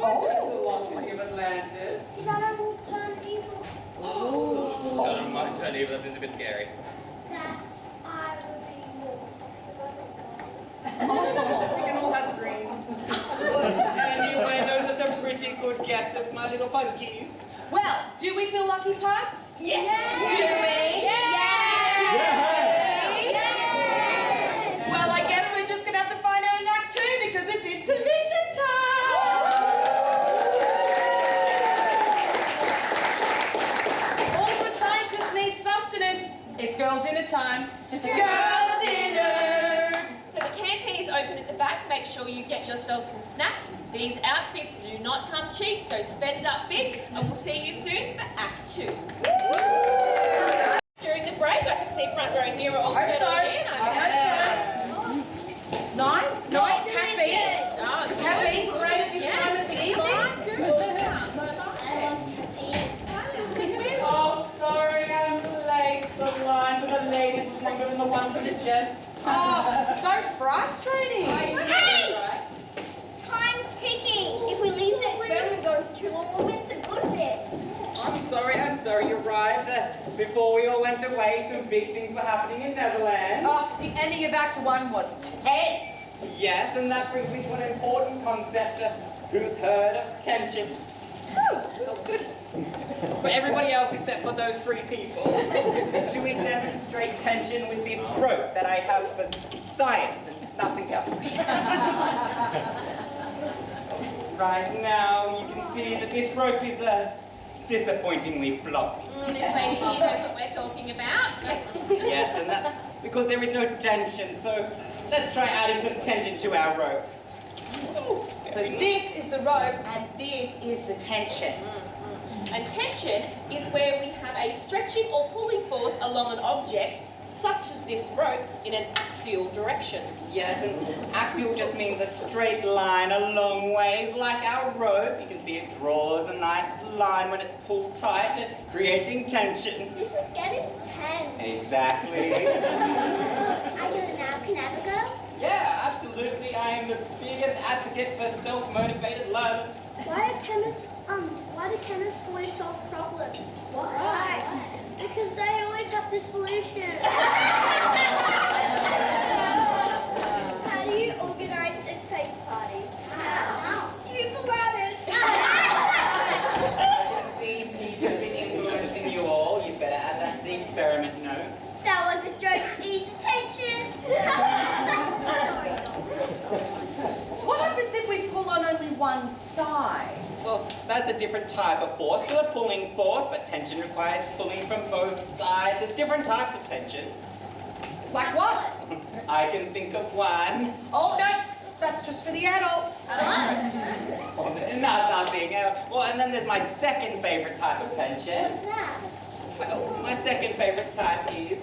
lost city of Atlantis. Shadow will turn evil. So much evil, that seems a bit scary. That I would be more. We can all have dreams. Anyway, those are some pretty good guesses, my little punkies. Well, do we feel lucky, Pugs? Yes! Do we? Well, I guess we're just going to have to find out in Act 2 because it's intermission time! All good scientists need sustenance. It's girl dinner time. Girl dinner! So the canteen is open at the back. Make sure you get yourself some snacks. These outfits do not come cheap, so spend up big. And we'll see you soon for Act 2. During the break, I can see front row here are all I hope so. settled in. I hope so. Nice caffeine. Caffeine, great at this time of the evening. Oh, sorry, I'm late. The line for the ladies was longer than the one for the gents. Oh, so frustrating. Hey! Time's ticking. If we leave the experiment going for too long, we'll miss the good bits. I'm sorry, you're right. Before we all went away, some big things were happening in Netherlands. Oh, the ending of Act 1 was tense. Yes, and that brings me to an important concept. Who's heard of tension? Oh, good. For everybody else except for those three people. Should we demonstrate tension with this rope that I have for science and nothing else? Right now, you can see that this rope is disappointingly floppy. This lady here knows what we're talking about. Yes, and that's because there is no tension, so let's try adding some tension to our rope. So this is the rope and this is the tension. And tension is where we have a stretching or pulling force along an object, such as this rope, in an axial direction. Yes, and axial just means a straight line a long ways, like our rope. You can see it draws a nice line when it's pulled tight, creating tension. This is getting tense. Exactly. I know now. Can I have a go? Yeah, absolutely. I am the biggest advocate for self-motivated lovers. Why do chemists always solve problems? Why? Because they always have the solution. How do you organize a space party? How? You plan it. I can see Peter's been influencing you all. You better add that to the experiment notes. That was a joke to ease tension. Sorry. What happens if we pull on only one side? Well, that's a different type of force to a pulling force, but tension requires pulling from both sides. There's different types of tension. Like what? I can think of one. Oh, no, that's just for the adults. Oh, nothing. Well, and then there's my second favorite type of tension. What's that? Well, my second favorite type is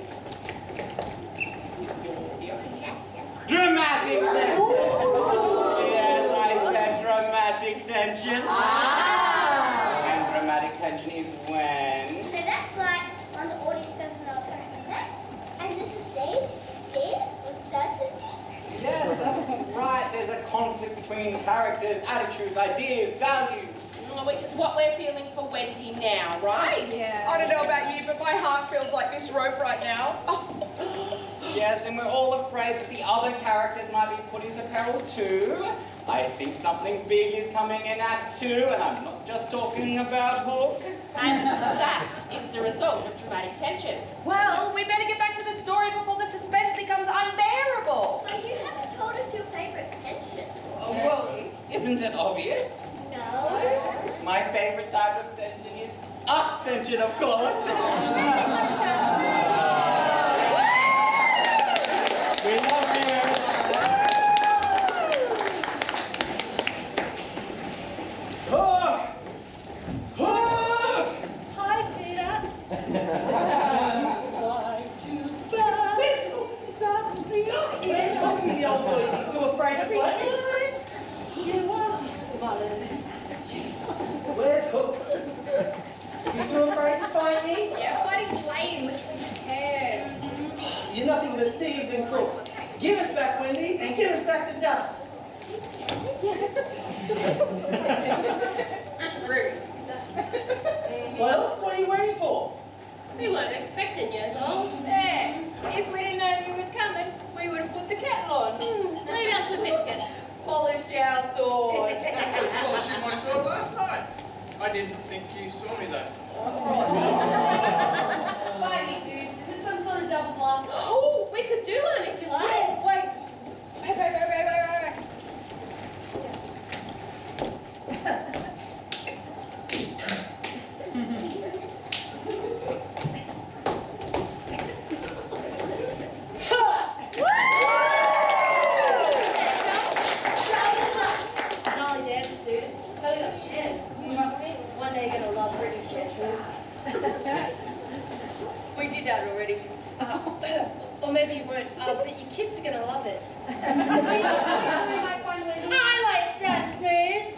dramatic tension. Yes, I said dramatic tension. And dramatic tension is when... So that's like when the audience doesn't know what's going on next, and this is stage, there, with certainty. Yes, that's right. There's a conflict between characters, attitudes, ideas, values. Which is what we're feeling for Wendy now, right? Yeah. I don't know about you, but my heart feels like this rope right now. Yes, and we're all afraid that the other characters might be put into peril too. I think something big is coming in Act 2, and I'm not just talking about Hook. And that is the result of dramatic tension. Well, we better get back to the story before the suspense becomes unbearable. But you haven't told us your favorite tension. Oh, well, isn't it obvious? No. My favorite type of tension is up tension, of course. We love you. Oh, You're nothing but thieves and crooks. Give us back Wendy and give us back the dust. Rude. Well, what are you waiting for? We weren't expecting you, all. Yeah, if we didn't know you was coming, we would have put the kettle on. Laid out some biscuits. Polished our swords. I was polishing my sword last night. I didn't think you saw me though. Bite me, dudes. Is this some sort of double bluff? Oh, we could do one if you like. Wait. Gnarly dance, dudes. Tell you got a chance. Trust me, one day you're gonna love Britney Spears. We did that already. Or maybe you won't, but your kids are gonna love it. We might find a way to... I like dance moves.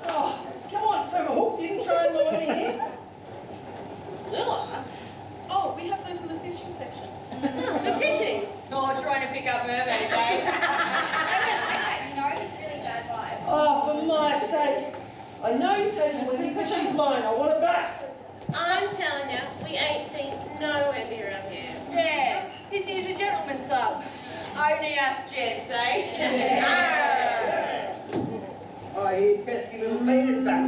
Oh, come on, so Hook didn't try and lure me here. Lure? Oh, we have those in the fishing section. The fishing? Oh, trying to pick up mermaids, eh? I don't like that, you know? It's really bad vibes. Oh, for my sake. I know you're taking Wendy, but she's mine. I want her back. I'm telling you, we ain't seen no Wendy around here. Yeah, this is a gentleman's club. Only us gents, eh? I hear pesky little Peter's back.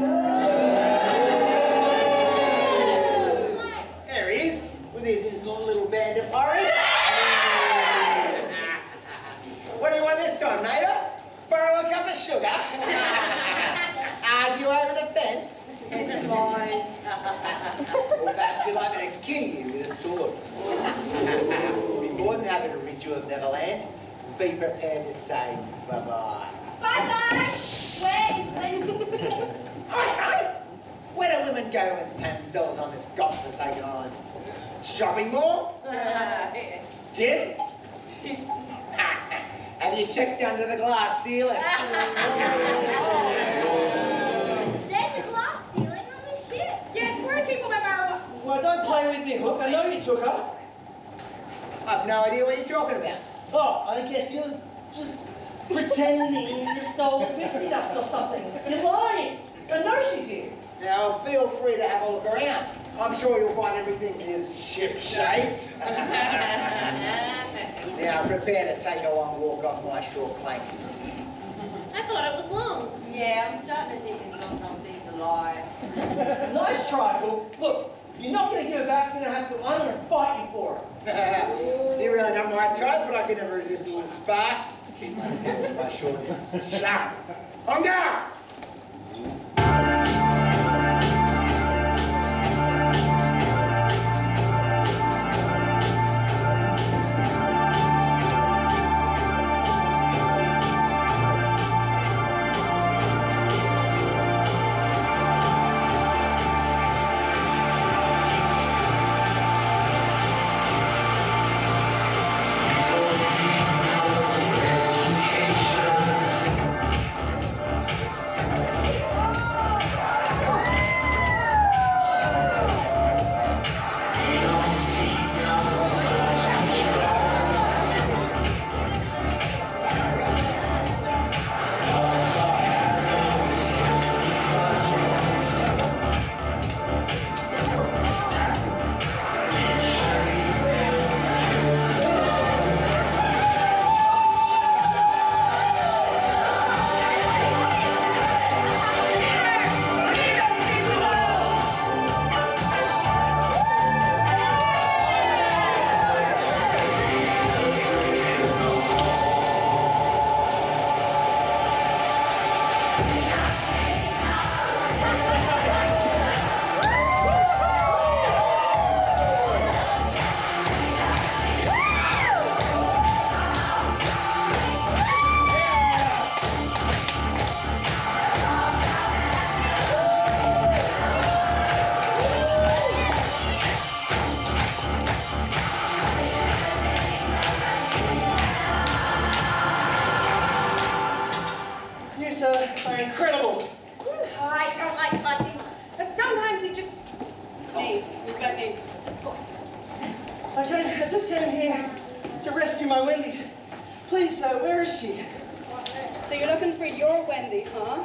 There he is, with his insolent little band of horrors. What do you want this time, neighbour? Borrow a cup of sugar? Argue over the fence? It's mine. Or perhaps you'd like me to kill you with a sword? I'll be more than happy to rid you of Neverland. Be prepared to say bye-bye. Bye-bye! Where is Wendy? Hi. Where do women go and tan themselves on this godforsaken island? Shopping mall? Gym? Have you checked under the glass ceiling? There's a glass ceiling on the ship. Yeah, it's where people have our... Well, don't play with me, Hook. I know you took her. I've no idea what you're talking about. Oh, I guess you're just pretending you stole the pixie dust or something. You're lying. I know she's here. Now, feel free to have a look around. I'm sure you'll find everything is ship-shaped. Now, prepare to take a long walk off my short plank. I thought it was long. Yeah, I'm starting to think this long thing's a lie. Nice try, Hook. Look, if you're not going to give it back, you're going to have to. I'm going to fight you for it. You're really not my type, but I can never resist a little spark. Keep my skills and my shorts sharp. On guard! just came here to rescue my Wendy. Please, sir, where is she? So you're looking for your Wendy, huh?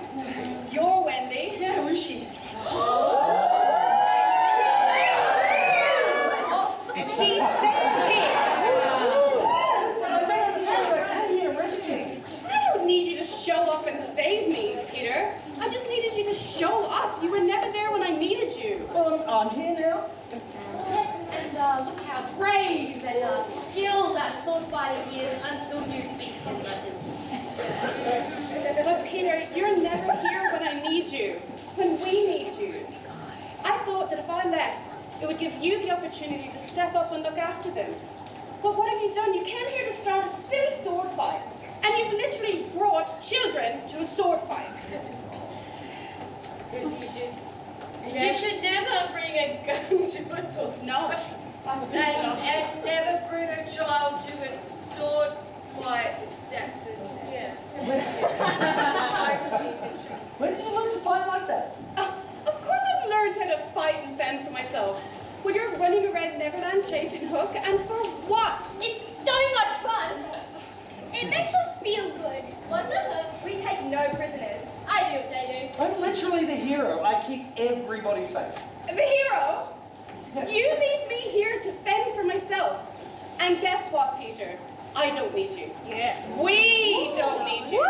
Your Wendy? Yeah, where is she? She's here. I don't understand what I came here to rescue. I don't need you to show up and save me, Peter. I just needed you to show up. You were never there when I needed you. Well, I'm here now. Yes, and look how brave and skilled that sword fighting is until you beat him, that is. But Peter, you're never here when I need you, when we need you. I thought that if I left, it would give you the opportunity to step up and look after them. But what have you done? You came here to start a silly sword fight, and you've literally brought children to a sword fight. You should never bring a gun to a sword. No. And never bring a child to a sword fight except for, yeah. When did you learn to fight like that? Of course I've learned how to fight and fend for myself. Well, you're running around Neverland chasing Hook, and for what? It's so much fun. It makes us feel good. Once a Hook, we take no prisoners. I do what they do. I'm literally the hero. I keep everybody safe. The hero? Yes. You leave me here to fend for myself. And guess what, Peter? I don't need you. Yeah. We don't need you.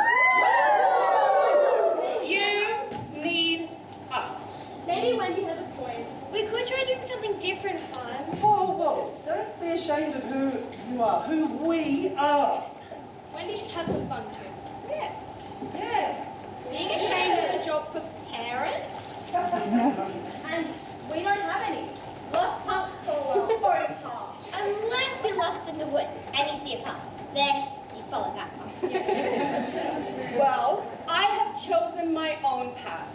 You need us. Maybe Wendy has a point. We could try doing something different fun. Whoa, whoa. Don't be ashamed of who you are, who we are. Wendy should have some fun too. Yes. Yeah. Being ashamed is a job for parents. And we don't have any. Lost pups for a phone path. Unless you're lost in the woods and you see a path. There, you follow that path. Well, I have chosen my own path.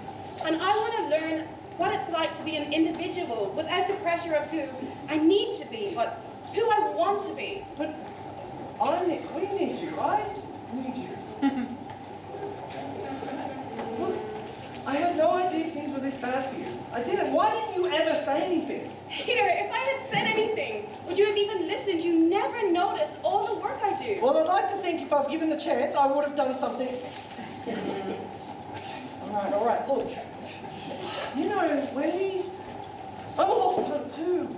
And I want to learn what it's like to be an individual without the pressure of who I need to be, but who I want to be. But we need you. I need you. Look, I had no idea things were this bad for you. I didn't. Why didn't you ever say anything? Peter, if I had said anything, would you have even listened? You never notice all the work I do. Well, I'd like to think if I was given the chance, I would have done something. All right, look. You know, Wendy, I'm a lost pup too.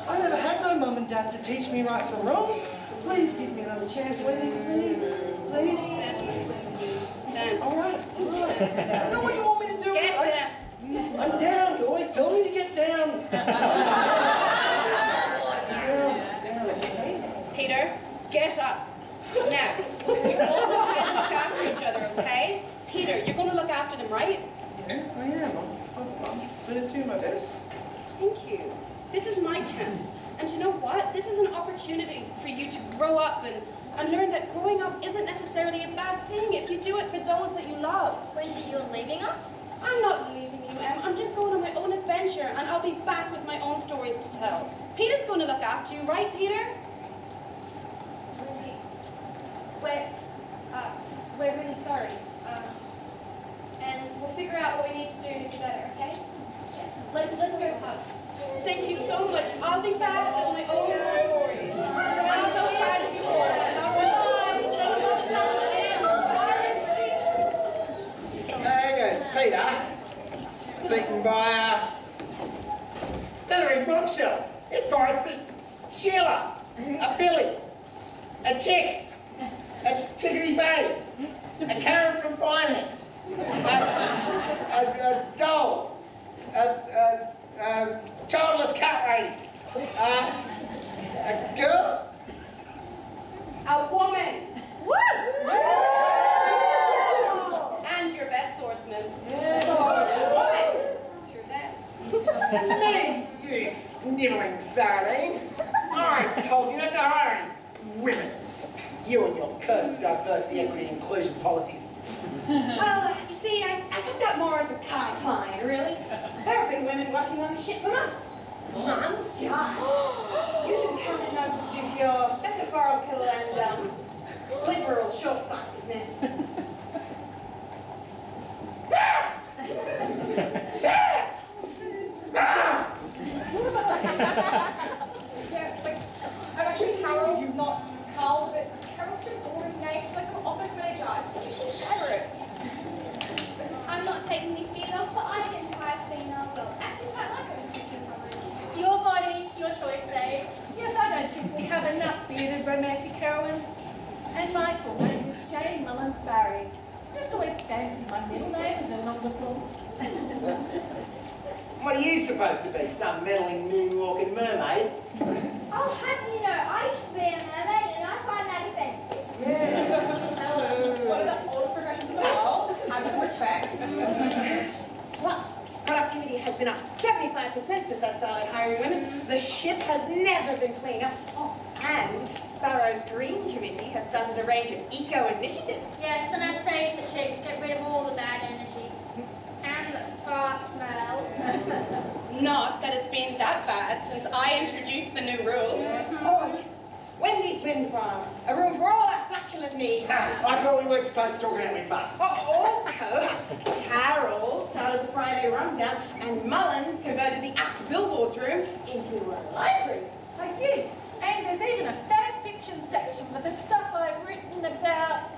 I never had no mum and dad to teach me right from wrong. Please give me another chance, Wendy, please. Please. Then. All right. I know what you want me to do. Get down. I'm down. You always tell me to get down. Peter, get up. Now, you all know how to look after each other, okay? Peter, you're going to look after them, right? Yeah, I am. I'm going to do my best. Thank you. This is my chance. And you know what? This is an opportunity for you to grow up and learn that growing up isn't necessarily a bad thing if you do it for those that you love. Wendy, you're leaving us? I'm not leaving you, Em. I'm just going on my own adventure, and I'll be back with my own stories to tell. Peter's going to look after you, right, Peter? We're really sorry. And we'll figure out what we need to do to be better, okay? Let's go hugs. Thank you so much. I'll be back with my own stories. I'm so proud of you all. There goes Peter, beaten by Hillary bombshells. His parents are Sheila, a Billy, a Chick, a Chickadee Bay, a Karen from Finance, a doll, a childless cat lady, a girl, A woman. Woo! And your best swordsman. Swordswoman. True that. me, you snivelling sardine. I told you not to hire any women. You and your cursed diversity, equity, and inclusion policies. Well, you see, I took that more as a compliment, really. There have been women working on the ship for months. Months? God. You just haven't noticed due to your metaphorical and literal short-sightedness. Yeah, but I've actually bearded romantic heroines. And my full name is Jane Mullins Barry. I just always fancied my middle name as a nom de plume. What are you supposed to be? Some meddling moonwalking mermaid? Oh, how do you know? I used to be a mermaid and I find that offensive. It's one of the oldest professions in the world. Have some respect. Plus, productivity has been up 75% since I started hiring women. The ship has never been cleaner. Oh, and Sparrow's Green Committee has started a range of eco-initiatives. Yeah, it's enough saves the ship to get rid of all the bad energy. And the fart smell. Not that it's been that bad since I introduced the new rule. Oh, yes. Wendy's Wind Farm. A room for all that flatulent needs. I thought we weren't supposed to talk about wind farms. Oh, also, Carol started the Friday rundown, and Mullins converted the ACT Billboards room into a library. I did. And there's even a fan fiction section with the stuff I've written about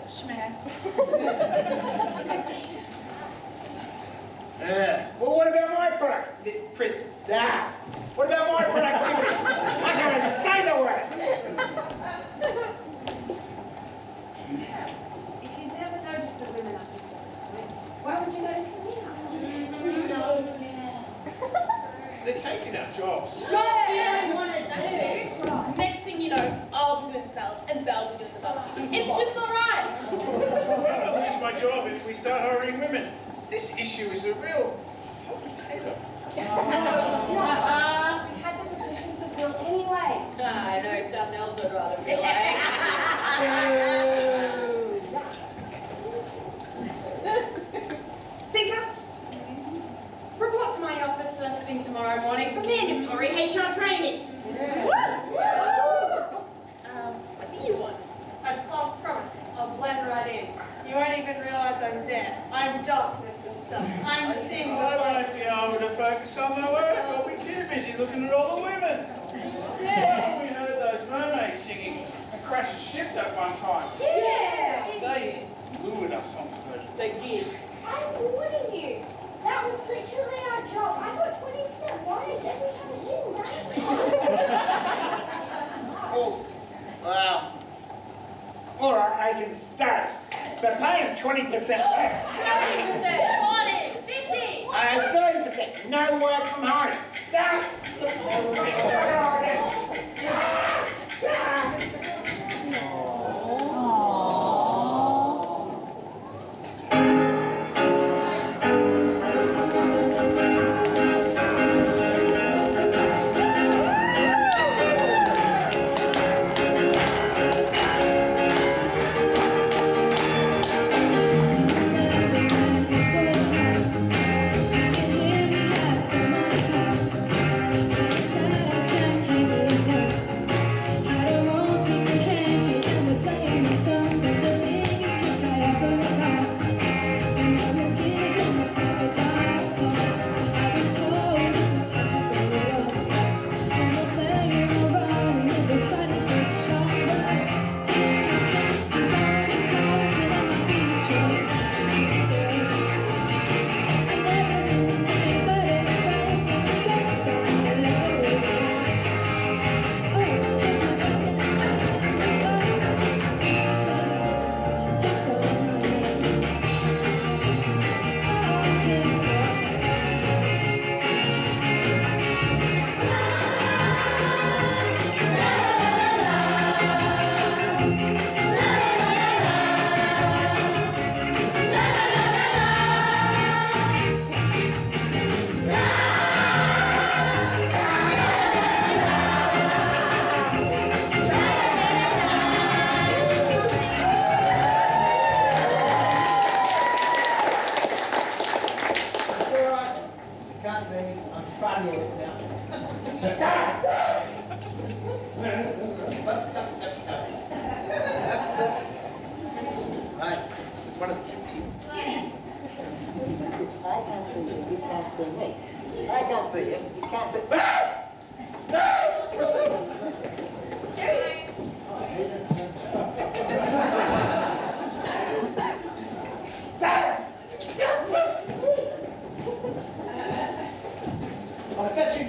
Schman. Well, what about my products? What about my productivity? I can't even say the word. If you never noticed the women up until this point, why would you notice them now? They're taking our jobs. Just really want to do. Next thing you know, I'll be doing the salads and Belle will be doing the barbecue. It's just not right. I'll lose my job if we start hiring women. This issue is a real hot potato. We had the positions to fill anyway. I know something else I'd rather feel Sinker, report to my office first thing tomorrow morning for mandatory HR training. What do you want? I promise, I'll blend right in. You won't even realize I'm there. I'm darkness and stuff. I'm thin. I won't be able to focus on my work. I'll be too busy looking at all the women. Yeah. We heard those mermaids singing and crashed a ship that one time. Yeah. They lured us onto those. They did. I'm warning you. That was literally our job. I got 20% bonus every time I sing that. Oh, well. All right, I can stay. But pay him 20% less. 40, 50. 30%. No work from home. One of the kids here. I can't see you. You can't see me. I can't see you. You can't see. Oh, is that you?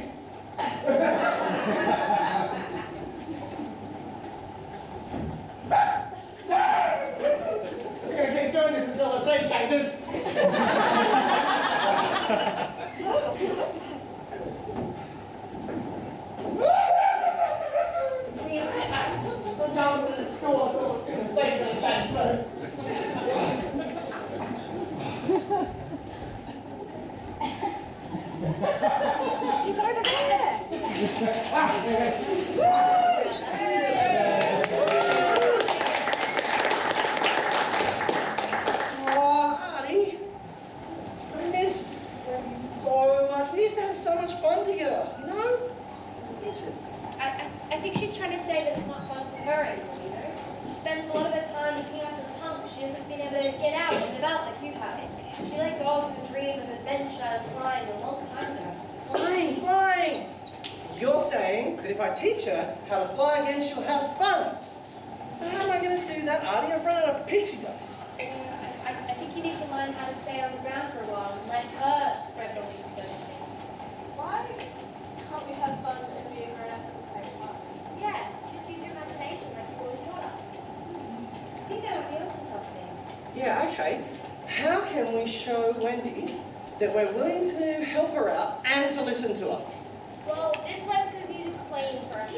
this until the scene changes. I'm going to this door, the scene's going to change soon. He's over there. Oh, Artie, I miss Wendy so much. We used to have so much fun together, you know? I miss it. I think she's trying to say that it's not fun for her anymore, you know? She spends a lot of her time looking after the pump. She hasn't been able to get out and about like you have. She let go of her dream of adventure and flying a long time ago. Fine. You're saying that if I teach her how to fly again, she'll have fun. But how am I going to do that, Artie? I've run out of pixie dust. I think you need to learn how to stay on the ground for a while and let her spread the wings, so to speak. Why can't we have fun and be grown up at the same time? Yeah, just use your imagination like you always taught us. I think that would be up to something. Yeah, okay. How can we show Wendy that we're willing to help her out and to listen to her? Well, this place could use a clean for us.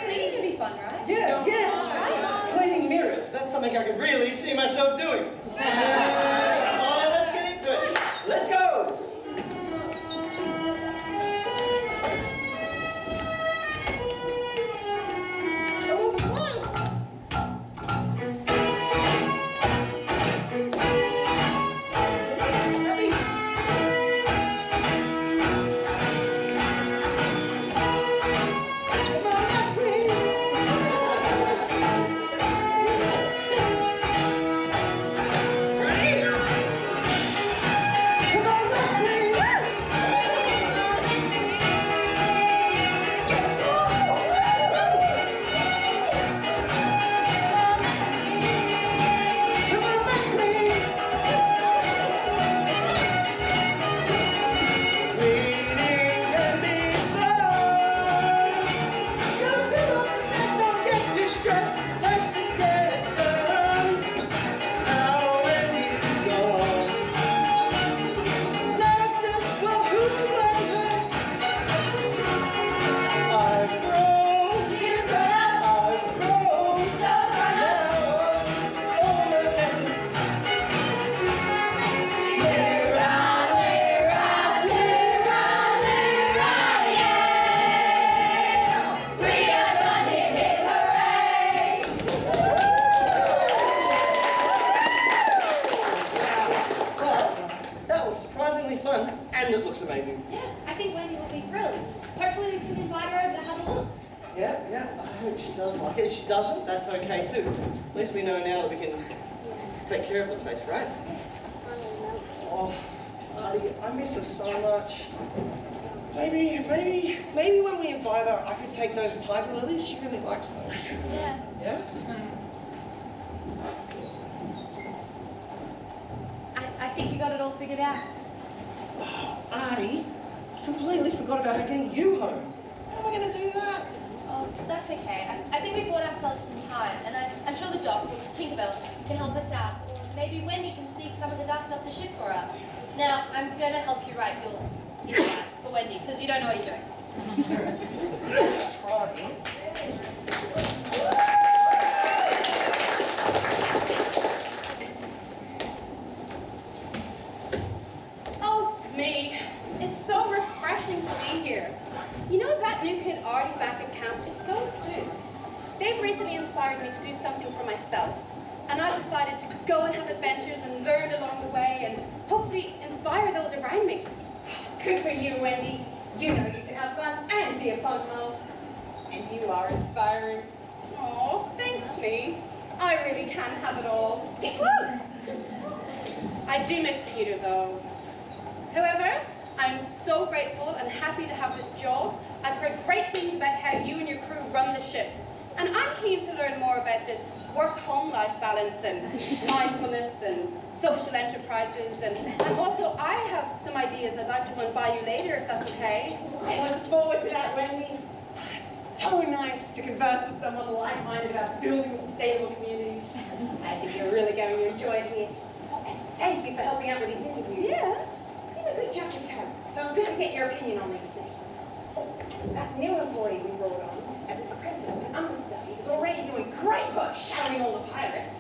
Cleaning can be fun, right? Yeah. Right. Cleaning mirrors, that's something I could really see myself doing. Oh, let's get into it. Let's go. Come on, smiles. And it looks amazing. Yeah, I think Wendy will be thrilled. Hopefully we can invite her over to have a look. Yeah, I hope she does like it. If she doesn't, that's okay too. At least we know now that we can take care of the place, right? Oh, Artie, I miss her so much. Maybe when we invite her, I could take those titles. At least she really likes those. Yeah. Yeah? I think you got it all figured out. Oh, Artie, completely forgot about her getting you home. How am I going to do that? Oh, that's okay. I think we bought ourselves some time, and I'm sure the doctor, Tinkerbell, can help us out. Or maybe Wendy can sneak some of the dust off the ship for us. Now, I'm going to help you write your invite for Wendy, because you don't know what you're doing. Try. Oh, Smee, it's so refreshing to be here. You know, that new kid Artie back at camp is so astute. They've recently inspired me to do something for myself, and I've decided to go and have adventures and learn along the way and hopefully inspire those around me. Good for you, Wendy. You know you can have fun and be a punk mom. And you are inspiring. Oh, thanks, Smee. I really can have it all. I do miss Peter, though. However, I'm so grateful and happy to have this job. I've heard great things about how you and your crew run the ship. And I'm keen to learn more about this work-home life balance and mindfulness and social enterprises. And also, I have some ideas I'd like to run by you later, if that's okay. I look forward to that, Wendy. It's so nice to converse with someone like-minded about building sustainable communities. I think you're really going to enjoy it here. And thank you for helping out with these interviews. Yeah. You seem a good judge of character, so it's good to get your opinion on these things. That new employee we brought on as an apprentice and understudy is already doing great work shadowing all the pirates.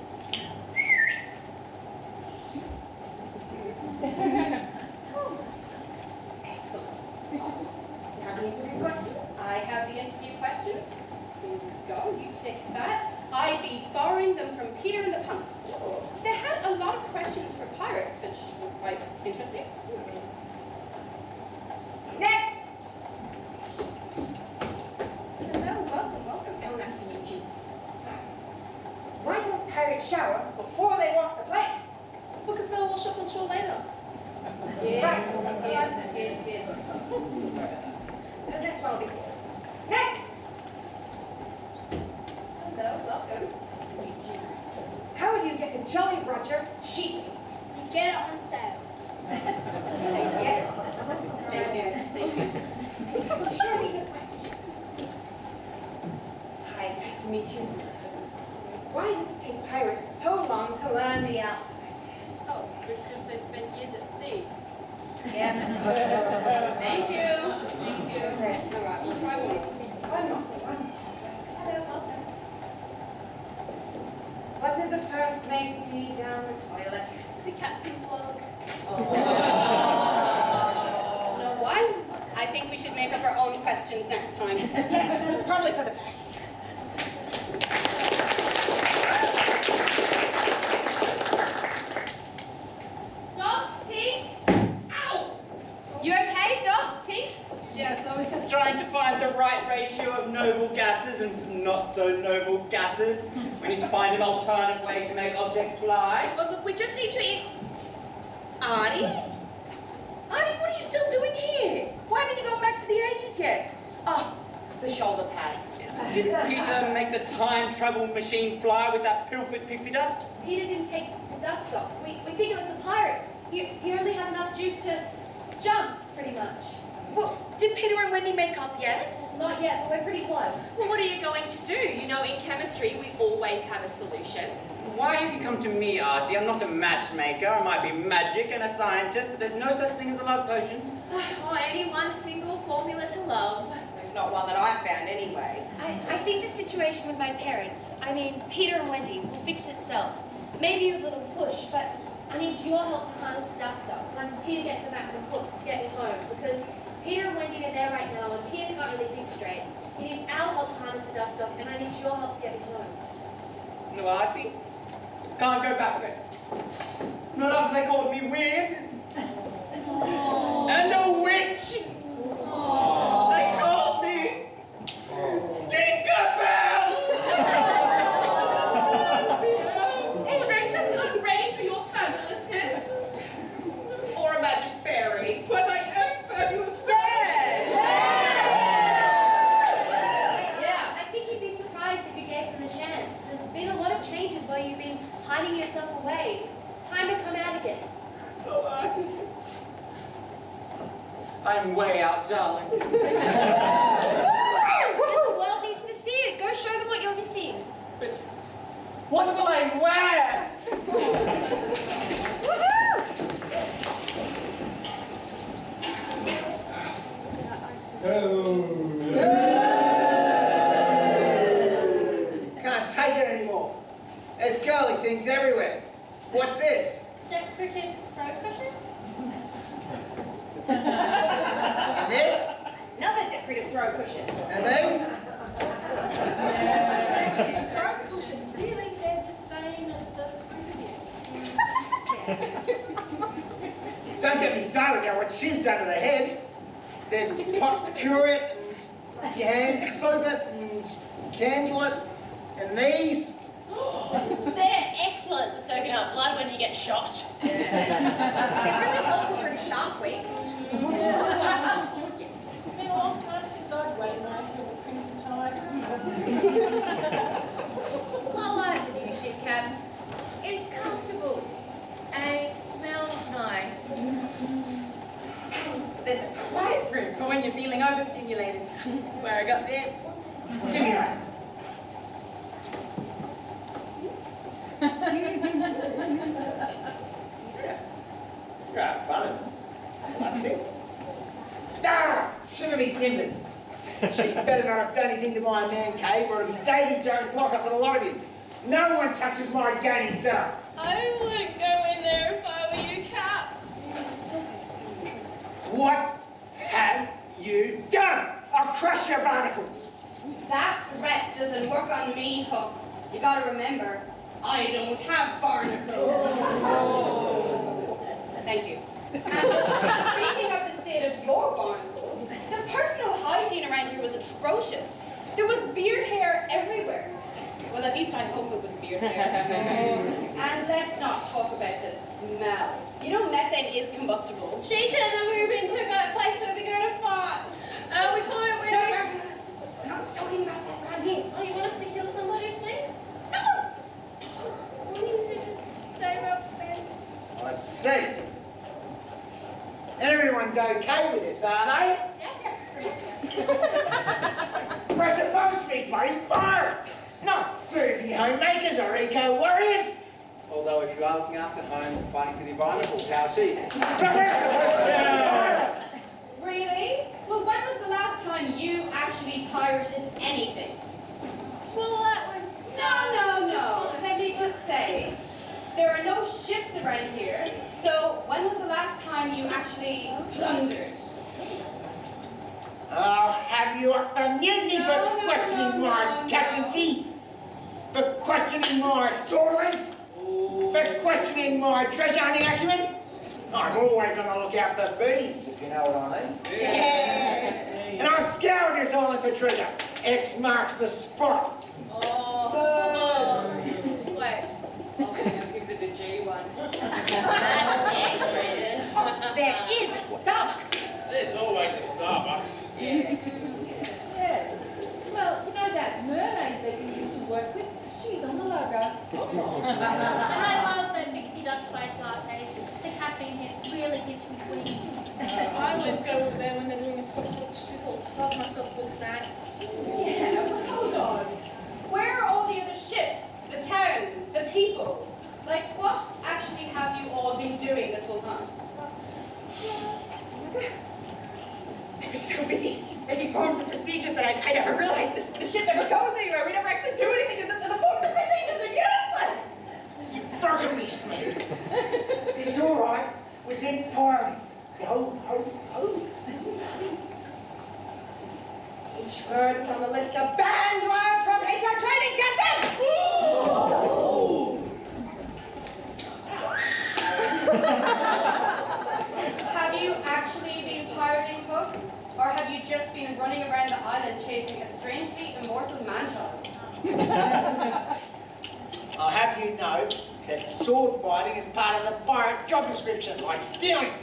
Excellent. Now the interview questions. I have the interview questions. Here you go, you take that. I'd be borrowing them from Peter and the Punks. They had a lot of questions for pirates, which was quite interesting. Next! Hello, welcome. So nice to meet you. Why don't pirates shower before they walk the plank? Because they'll wash up on shore later. Right. Yeah. So sorry about that. The next one will be cool. Next! Hello, welcome. Nice to meet you. How would you get a Jolly Roger cheap? You get it on sale. Thank you. Sure, these are questions. Hi, nice to meet you. Why does it take pirates so long to learn the alphabet? Oh, because they spend years at sea. Yeah. Thank you. All right, we'll try one more. One more. Hello, welcome. What did the first mate see down the toilet? The captain's log. You know what? I think we should make up our own questions next time. Yes, that's probably for the best. Doc, Tink? Ow! You okay, Doc, Tink? Yes, I was just trying to find the right ratio of noble gases and some not so noble gases. We need to find an alternate way to make objects fly. Well, look, we just need to Artie? Artie, what are you still doing here? Why haven't you gone back to the 80s yet? Oh, it's the shoulder pads. Didn't Peter make the time travel machine fly with that pilfered pixie dust? Peter didn't take the dust off. We think it was the pirates. He only had enough juice to jump, pretty much. Well, did Peter and Wendy make up yet? Not yet, but we're pretty close. Well, what are you going to do? You know, in chemistry, we always have a solution. Why have you come to me, Artie? I'm not a matchmaker. I might be magic and a scientist, but there's no such thing as a love potion. Oh, any one single formula to love. There's not one that I found anyway. I think the situation with my parents, I mean, Peter and Wendy, will fix itself. Maybe a little push, but I need your help to harness the dust up once Peter gets the back of the hook to get me home, because Peter and Wendy are there right now, and Peter can't really think straight. He needs our help to harness the dust off, and I need your help to get me home. No, Artie. Can't go back there. Not after they called me weird. And a witch. They called me Stinkerbell. Oh, they're just not ready for your fabulousness. Or a magic fairy. But I am fabulous. Yeah. I think you'd be surprised if you gave them the chance. There's been a lot of changes while you've been hiding yourself away. It's time to come out again. Oh, Artie. I'm way out, darling. The world needs to see it. Go show them what you're missing. But what will I wear? Can't take it anymore. There's girly things everywhere. What's this? Decorative throw cushion? And this? Another decorative throw cushion. And these? Throw cushions really they're the same as the previous. Don't get me started about what she's done to the head. There's pot curate and hand soap it and candle it and these. They're excellent for soaking up blood when you get shot. It really helpful during Shark Week. It's been a long time since I've weighed my hair with crimson tide. I like the new ship cab. It's comfortable and it smells nice. There's a quiet room for when you're feeling overstimulated. Where I got this. Give me that. Yeah. Right, brother. That's it. Ah, shiver me timbers. She better not have done anything to my man cave, or it'll be Davy Jones lock up for the lot of you. No one touches my gaming setup. I wouldn't go in there if I were you, Cap. What have you done? I'll crush your barnacles. That threat doesn't work on me, Hook. You gotta remember, I don't have barnacles. Thank you. And speaking of the state of your barnacles, the personal hygiene around here was atrocious. There was beard hair everywhere. Well, at least I hope it was beard hair. And let's not talk about the smell. You know methane is combustible. She said that we were being took out a place where we go to fart. We call it winter. We're not talking about that around here. Oh, you want us to kill somebody, Flynn? No! We need to just say real bad. I see. Everyone's okay with this, are they? We're supposed to be bloody pirates, not Susie homemakers or eco warriors. Although if you are looking after homes and fighting for the environment, we'll power to you. But we're supposed to be pirates. Really? Well, when was the last time you actually pirated anything? Well, that was... No. Let me just say, there are no ships around here, so when was the last time you actually plundered? I'll have you up for mutiny for questioning my captaincy, for questioning my swordling, for questioning my treasure hunting acumen. I'm always on the lookout for booties, if you know what I mean. Yeah. And I've scoured this island for treasure. X marks the spot. Oh. Wait. Oh, yeah, give it the G one. There is a Starbucks. There's always a Starbucks. Yeah. Yeah. Well, you know that mermaid that you used to work with? She's on the logo. And I love that Pixie Dust spice lattes. The caffeine hit really gives me wings. I always go over there when they're doing a sizzle. Love myself a good snack. Yeah, but hold on. Where are all the other ships, the towns, the people? Like, what actually have you all been doing this whole time? I was so busy making forms and procedures that I never realized the ship never goes anywhere. We never actually do anything. The forms and procedures are useless. You bugging me, Smith. It's all right. We didn't fire me. Ho. Each word from the list of banned words from HR training, Captain! Have you actually been pirating, Hook? Or have you just been running around the island chasing a strangely immortal man-child? I'll have you know that sword fighting is part of the pirate job description, like stealing.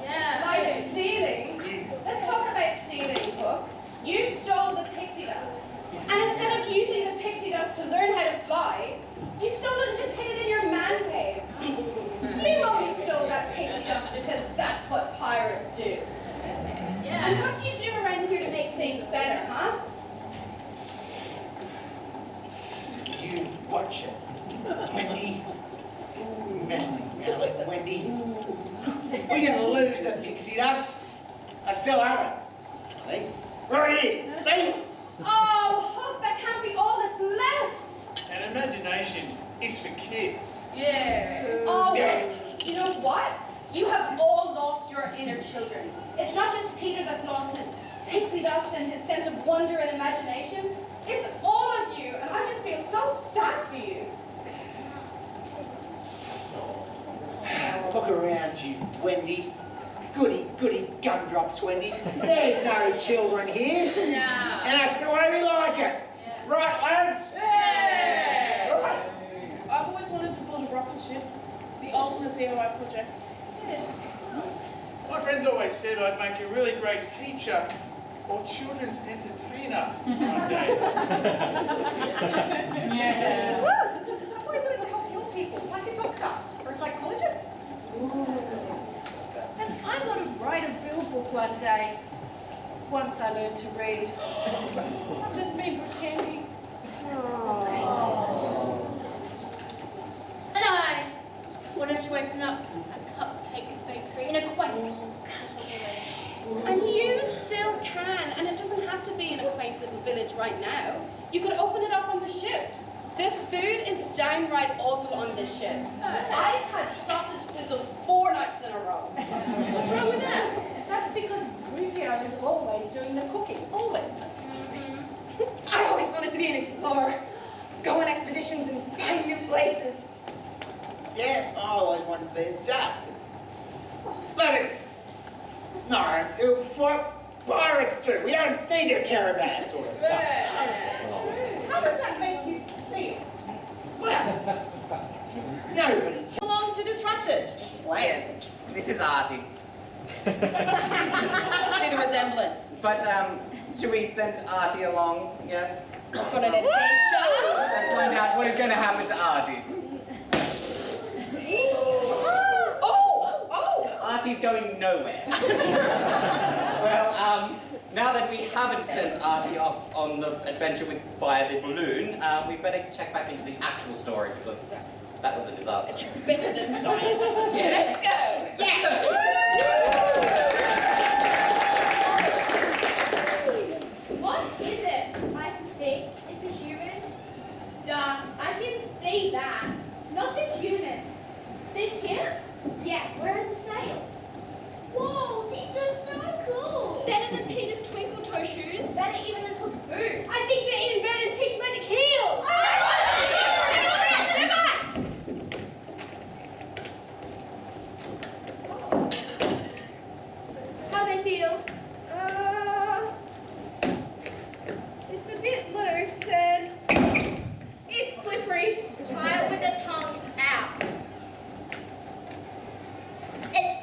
Yeah. Like stealing? Let's talk about stealing, Hook. You stole the pixie dust. And instead of using the pixie dust to learn how to fly, you stole it and just hid it in your man cave. You only stole that pixie dust because that's what pirates do. Yeah. And what do you do around here to make things better, huh? You watch it, Wendy. Melanie, Wendy. We're going to lose the pixie dust. I still have it. See? Right here. See? Oh, Hook, that can't be all that's left. And imagination is for kids. Yeah. Oh, Yeah. you know what? You have all lost your inner children. It's not just Peter that's lost his pixie dust and his sense of wonder and imagination. It's all of you, and I just feel so sad for you. Look around you, Wendy. Goody gumdrops, Wendy. There's no children here. Yeah. And that's the way we like it. Right, lads? Yeah. Right. I've always wanted to build a rocket ship. The ultimate DIY project. My friends always said I'd make a really great teacher or children's entertainer one day. Yeah. I've always wanted to help heal people, like a doctor or a psychologist. And I want to write a bill book one day. once I learned to read. I've just been pretending. And I wanted to open up a cupcake bakery in a quaint casual village. And you still can, and it doesn't have to be in a quaint little village right now. You could open it up on the ship. The food is downright awful on this ship. I've had sausage sizzle 4 nights in a row. What's wrong with that? That's because Rufio is always doing the cooking. Always. I always wanted to be an explorer. Go on expeditions and find new places. Yeah, I always wanted to be a judge. But it's... No, it's what pirates do. We don't need to care about that sort of stuff. How does that make you feel? Well, nobody. Along to disrupt it. Yes, this is Artie. See the resemblance. But, should we send Artie along, yes? For an adventure. Let's find out what is going to happen to Artie. Artie's going nowhere. Well, now that we haven't sent Artie off on the adventure via the balloon, we better check back into the actual story because that was a disaster. Better than science. Yeah. Let's go. What is it? I think it's a human. Duh, I can see that. Not the human. The ship? Yeah, where are the sails? Whoa, these are so cool. Better than Peter's twinkle toe shoes. Better even than Hook's boots. I think they're even better than Teeth Magic Heels. How do they feel? It's a bit loose and it's slippery. Try it with the tongue out. It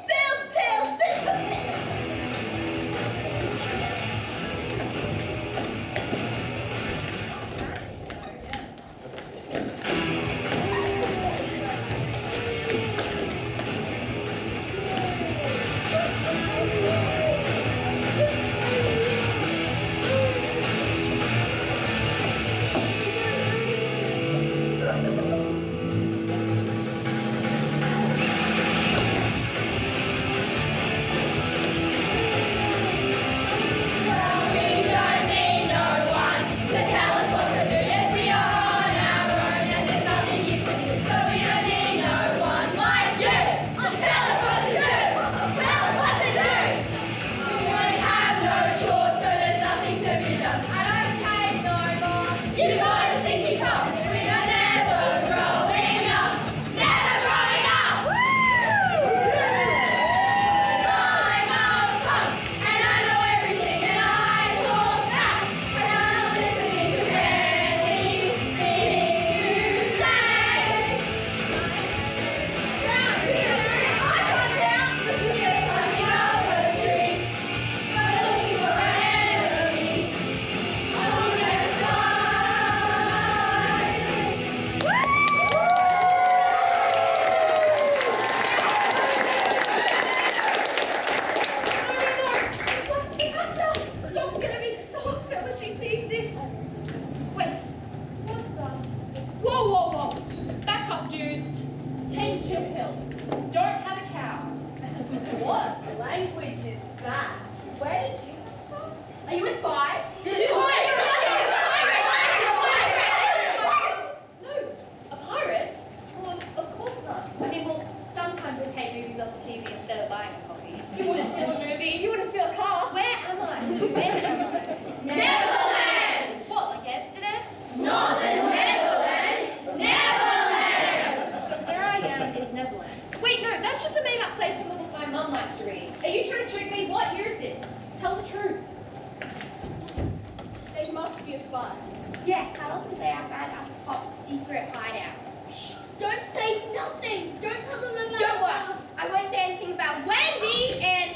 Yeah, how else would they have had a top secret hideout? Shh, don't say nothing. Don't tell them about. Don't worry. I won't say anything about Wendy and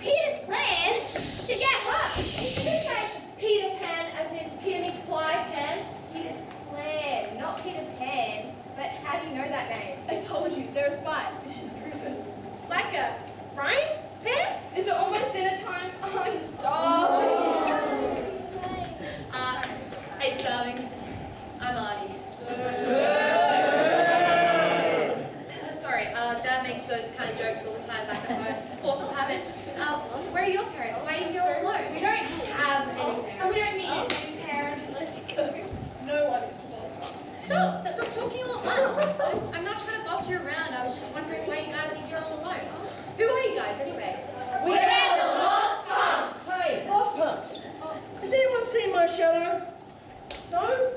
Peter's plan to get her. You should say Peter Pan, as in Peter McFly Pan. Peter's plan, not Peter Pan. But how do you know that name? I told you, they're a spy. It's just cruising. Like a frying pan? Is it almost dinner time? I'm starving. Dad makes those kind of jokes all the time back at home. Force of habit. Where are your parents? Why are you here all alone? We don't have any parents. We don't need any parents. Let's go. No one is supposed Stop talking all at once. I'm not trying to boss you around. I was just wondering why you guys are here all alone. Who are you guys anyway? We're the Lost Punks. Hey, Lost Punks. Has anyone seen my shadow? No?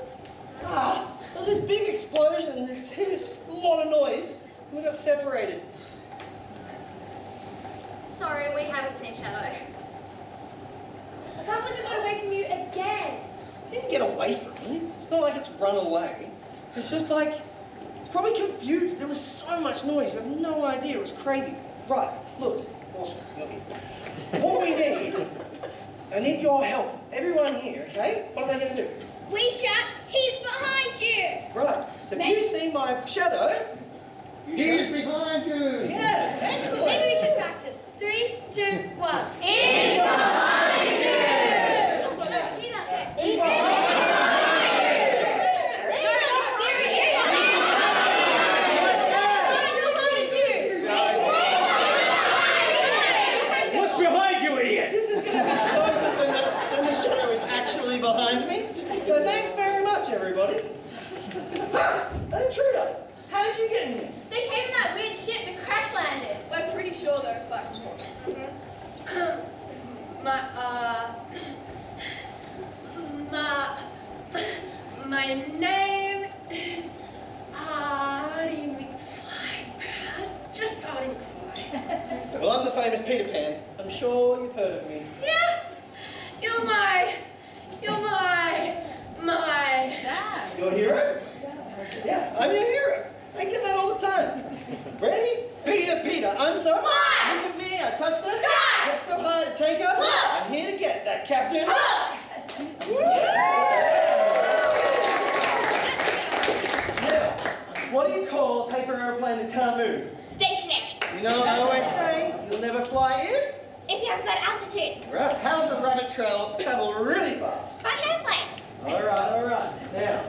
There was this big explosion and there's a lot of noise. We got separated. Sorry, we haven't seen Shadow. I can't believe it got away from you again. It didn't get away from me. It's not like it's run away. It's just like, it's probably confused. There was so much noise. You have no idea. It was crazy. Right, look. Awesome. What we need, I need your help. Everyone here, okay? What are they going to do? We shout, he's behind you. Right. So if you see my shadow, He's behind you! yes, excellent. Maybe we should practice. 3, 2, 1. He's behind you. Just like that. He's behind you. He's behind you. Look behind you, idiot! This is going to be so good when the shadow is actually behind me. So thanks very much, everybody. An intruder. How did you get in here? They came in that weird ship that crash landed. We're pretty sure there's black people. My name is Artie McFly, Brad. Just Artie McFly. Well, I'm the famous Peter Pan. I'm sure you've heard of me. Yeah, you're my dad. Your hero? Yeah, I'm your hero. I get that all the time. Ready? Peter, I'm so Fly! Look at me, I touch the Sky! Get so high to take her. Look! I'm here to get that, Captain. Now, what do you call a paper airplane that can't move? Stationary. You know what I always say? You'll never fly If you have about altitude. Right. How does a rabbit travel really fast? By airplane. All right. Now,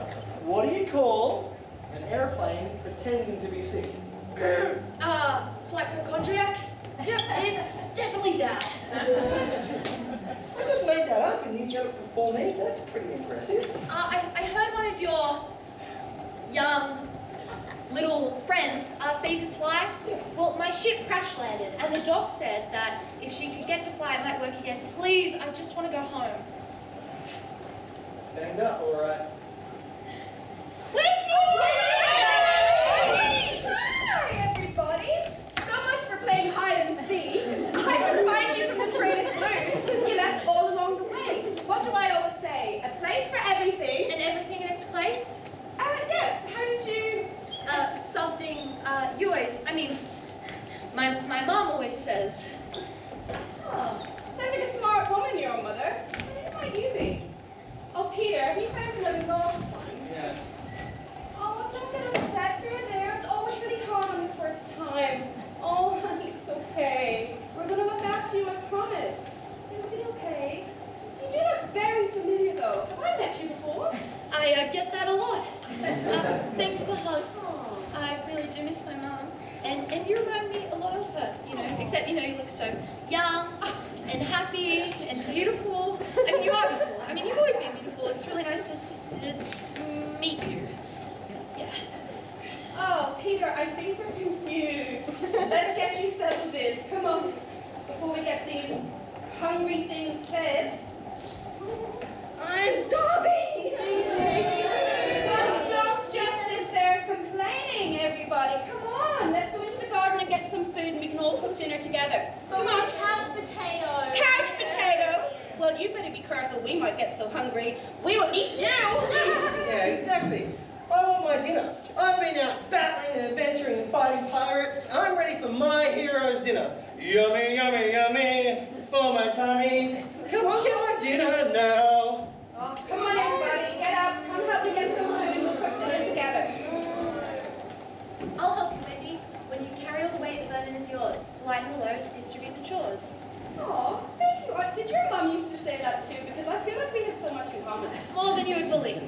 what do you call an airplane pretending to be sick? Flight hypochondriac? Yep, it's definitely Dad. I just made that up and you joked before me. That's pretty impressive. I heard one of your young little friends say you could fly. Well, my ship crash landed and the doc said that if she could get to fly, it might work again. Please, I just want to go home. Stand up, all right. Hi, everybody. So much for playing hide and seek. I could find you from the train of clues you left all along the way. What do I always say? A place for everything. And everything in its place? Yes. How did you? Something, you always, my mom always says. Oh, sounds like a smart woman, your mother. Who might you be? Oh, Peter, have you found another lost one? Yeah. Oh, don't get upset. You're there. It's always really hard on the first time. Oh, honey, it's okay. We're gonna look after you, I promise. It'll be okay. You do look very familiar, though. Have I met you before? I get that a lot. Thanks for the hug. I really do miss my mom. And you remind me a lot of her, except, you look so young and happy and beautiful. You are beautiful. You've always been beautiful. It's really nice to meet you. Yeah. Oh, Peter, I think we're confused. Let's get you settled in. Come on, before we get these hungry things fed. I'm starving! Don't just sit there complaining, everybody. Come on, let's go into the garden and get some food and we can all cook dinner together. Come on. Couch potatoes. Couch potatoes? Well, you better be careful. We might get so hungry, we will eat you. Yeah, exactly. I want my dinner. I've been out battling and adventuring and fighting pirates. I'm ready for my hero's dinner. Yummy, yummy, yummy for my tummy. Come on, get my dinner now. Oh, come on, everybody, get up. Come help me get some food. We'll cook dinner together. I'll help you, Wendy. When you carry all the weight, the burden is yours. To lighten the load, distribute the chores. Oh, thank you. Did your mum used to say that too? Because I feel like we have so much in common. More than you would believe.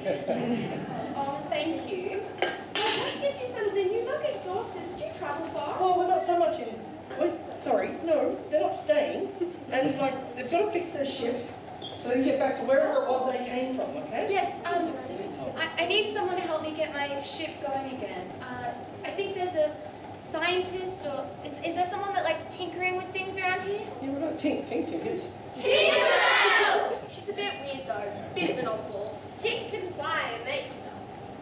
Oh, thank you. Well, let's get you something. You look exhausted. Did you travel far? Well, we're not so much in... Wait, sorry, no, they're not staying. And, like, they've got to fix their ship so they can get back to wherever it was they came from, okay? Yes, I need someone to help me get my ship going again. I think there's a scientist, or is there someone that likes tinkering with things around here? Yeah, we've got Tinkers. Tinkerbell! She's a bit weird though, bit of an oddball. Tink can fly and make stuff.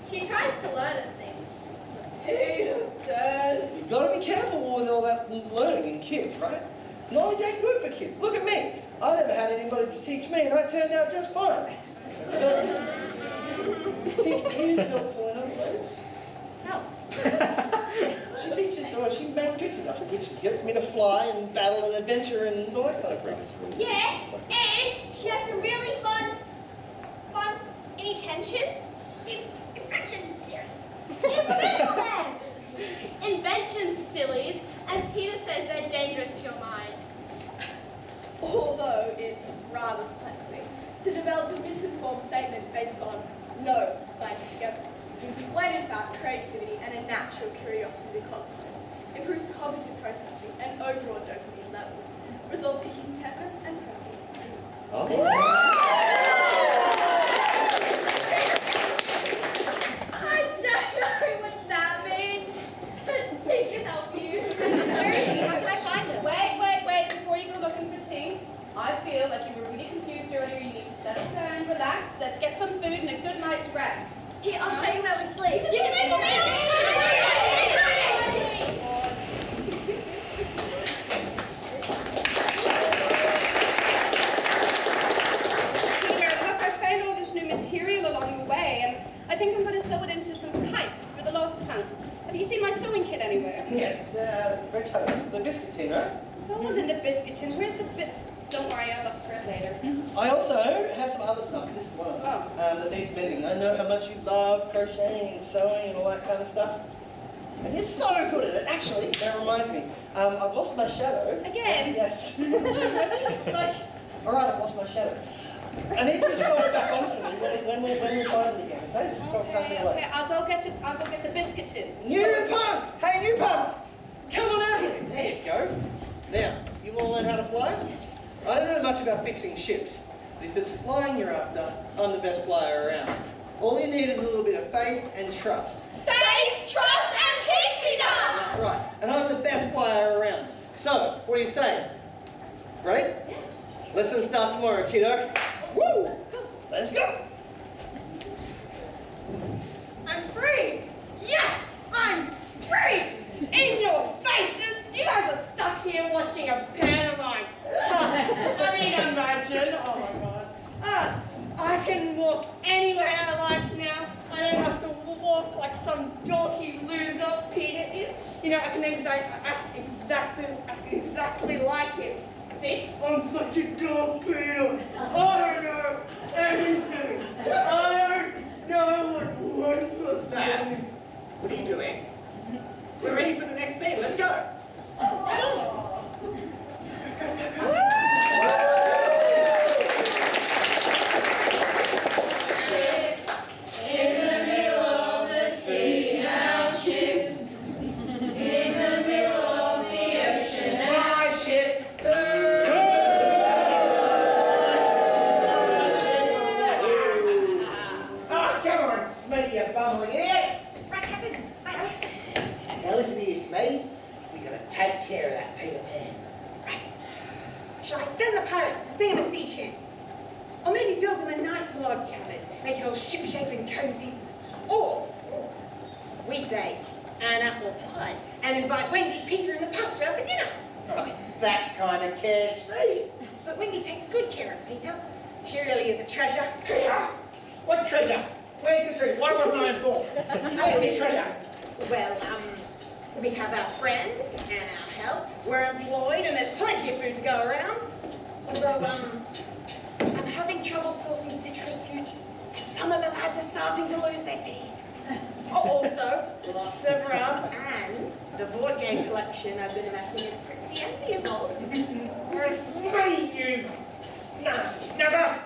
She tries to learn us things. Peter says. You've got to be careful with all that learning in kids, right? Knowledge ain't good for kids. Look at me. I never had anybody to teach me, and I turned out just fine. But Tink is helpful in other ways. How? She teaches, or she makes pixie dust, which gets me to fly and battle and adventure and all that sort of stuff. Yeah, and she has some really fun intentions. Inventions, sillies, and Peter says they're dangerous to your mind. Although it's rather perplexing to develop a misinformed statement based on no scientific evidence, when in fact creativity and a natural curiosity to the cosmos improves cognitive processing and overall dopamine levels, resulting in contentment and purpose. I don't know what that means, but Tink can help you. Where is she? How can I find her? Wait, before you go looking for Tink, I feel like you were really confused earlier. You need to settle down, relax, let's get some food and a good night's rest. Here, I'll show you where we sleep. You can make Peter, look, I found all this new material along the way, and I think I'm going to sew it into some kites for the lost pants. Have you seen my sewing kit anywhere? Yes, the biscuit tin, right? It's always in the biscuit tin. Where's the biscuit? Don't worry, I'll look for it later. I also have some other stuff. This is one of them that needs mending. I know how much you love crocheting and sewing and all that kind of stuff. And you're so good at it. Actually, that reminds me. I've lost my shadow. Again? Yes. All right, I've lost my shadow. I need you to sew it back onto me when we find it again. Okay, just can't be away. Okay, I'll go get the biscuit tin. New pump! Hey, new pump! Come on out here. There you go. Now, you want to learn how to fly? I don't know much about fixing ships, but if it's flying you're after, I'm the best flyer around. All you need is a little bit of faith and trust. faith, trust, and pixie dust! That's right, and I'm the best flyer around. So, what do you say? Right? Yes. Lesson starts tomorrow, kiddo. Woo! Let's go! I'm free! Yes, I'm free! In your faces! You guys are stuck here watching a pantomime. I mean, imagine. Oh my god. I can walk anywhere I like now. I don't have to walk like some dorky loser Peter is. You know, I can act exactly like him. See? I'm such a dog, Peter. I don't know anything. I don't know what Sam, what are you doing? We're ready for the next scene. Let's go. In the middle of the sea, our ship. In the middle of the ocean, My ship. Oh, come on, Smitty, you bumbling idiot. Now listen here, Smitty. We gotta take care of that Peter Pan. Right. Shall I send the pirates to sing him a sea chant? Or maybe build him a nice log cabin, make it all ship-shape and cozy? Or we bake an apple pie and invite Wendy, Peter and the pups round for dinner. Oh, that kind of cash, mate. But Wendy takes good care of Peter. She really is a treasure. Treasure? What treasure? Where's the treasure? Why wasn't I informed? Where's the treasure? Well, we have our friends and our help. We're employed and there's plenty of food to go around. Although, I'm having trouble sourcing citrus fruits and some of the lads are starting to lose their teeth. Also, lots of rum and the board game collection I've been amassing is pretty enviable. Smitty, you snubber!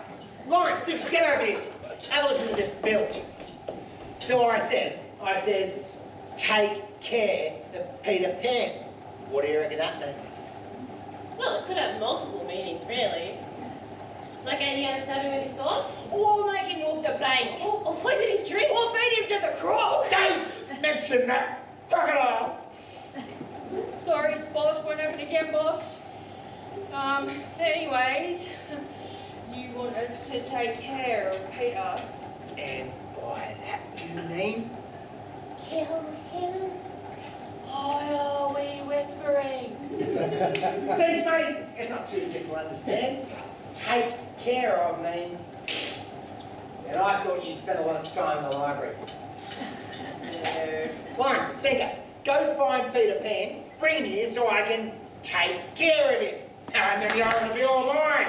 Lawrence, get over here. Have a listen to this bilge. So I says, take care of Peter Pan. What do you reckon that means? Well, it could have multiple meanings, really. Like he had to stab him with his sword, Or make him walk the plank. or poison his drink, Or feed him to the croc. Don't mention that crocodile! Sorry, boss, won't happen again, boss. Anyways, you want us to take care of Peter. And by that you mean? Kill him. Why are we whispering? Please, mate, it's not too difficult to understand. Take care of means. And I thought you spent a lot of time in the library. Fine, Senka, go find Peter Pan, bring him here so I can take care of him. And then you're going to be all mine.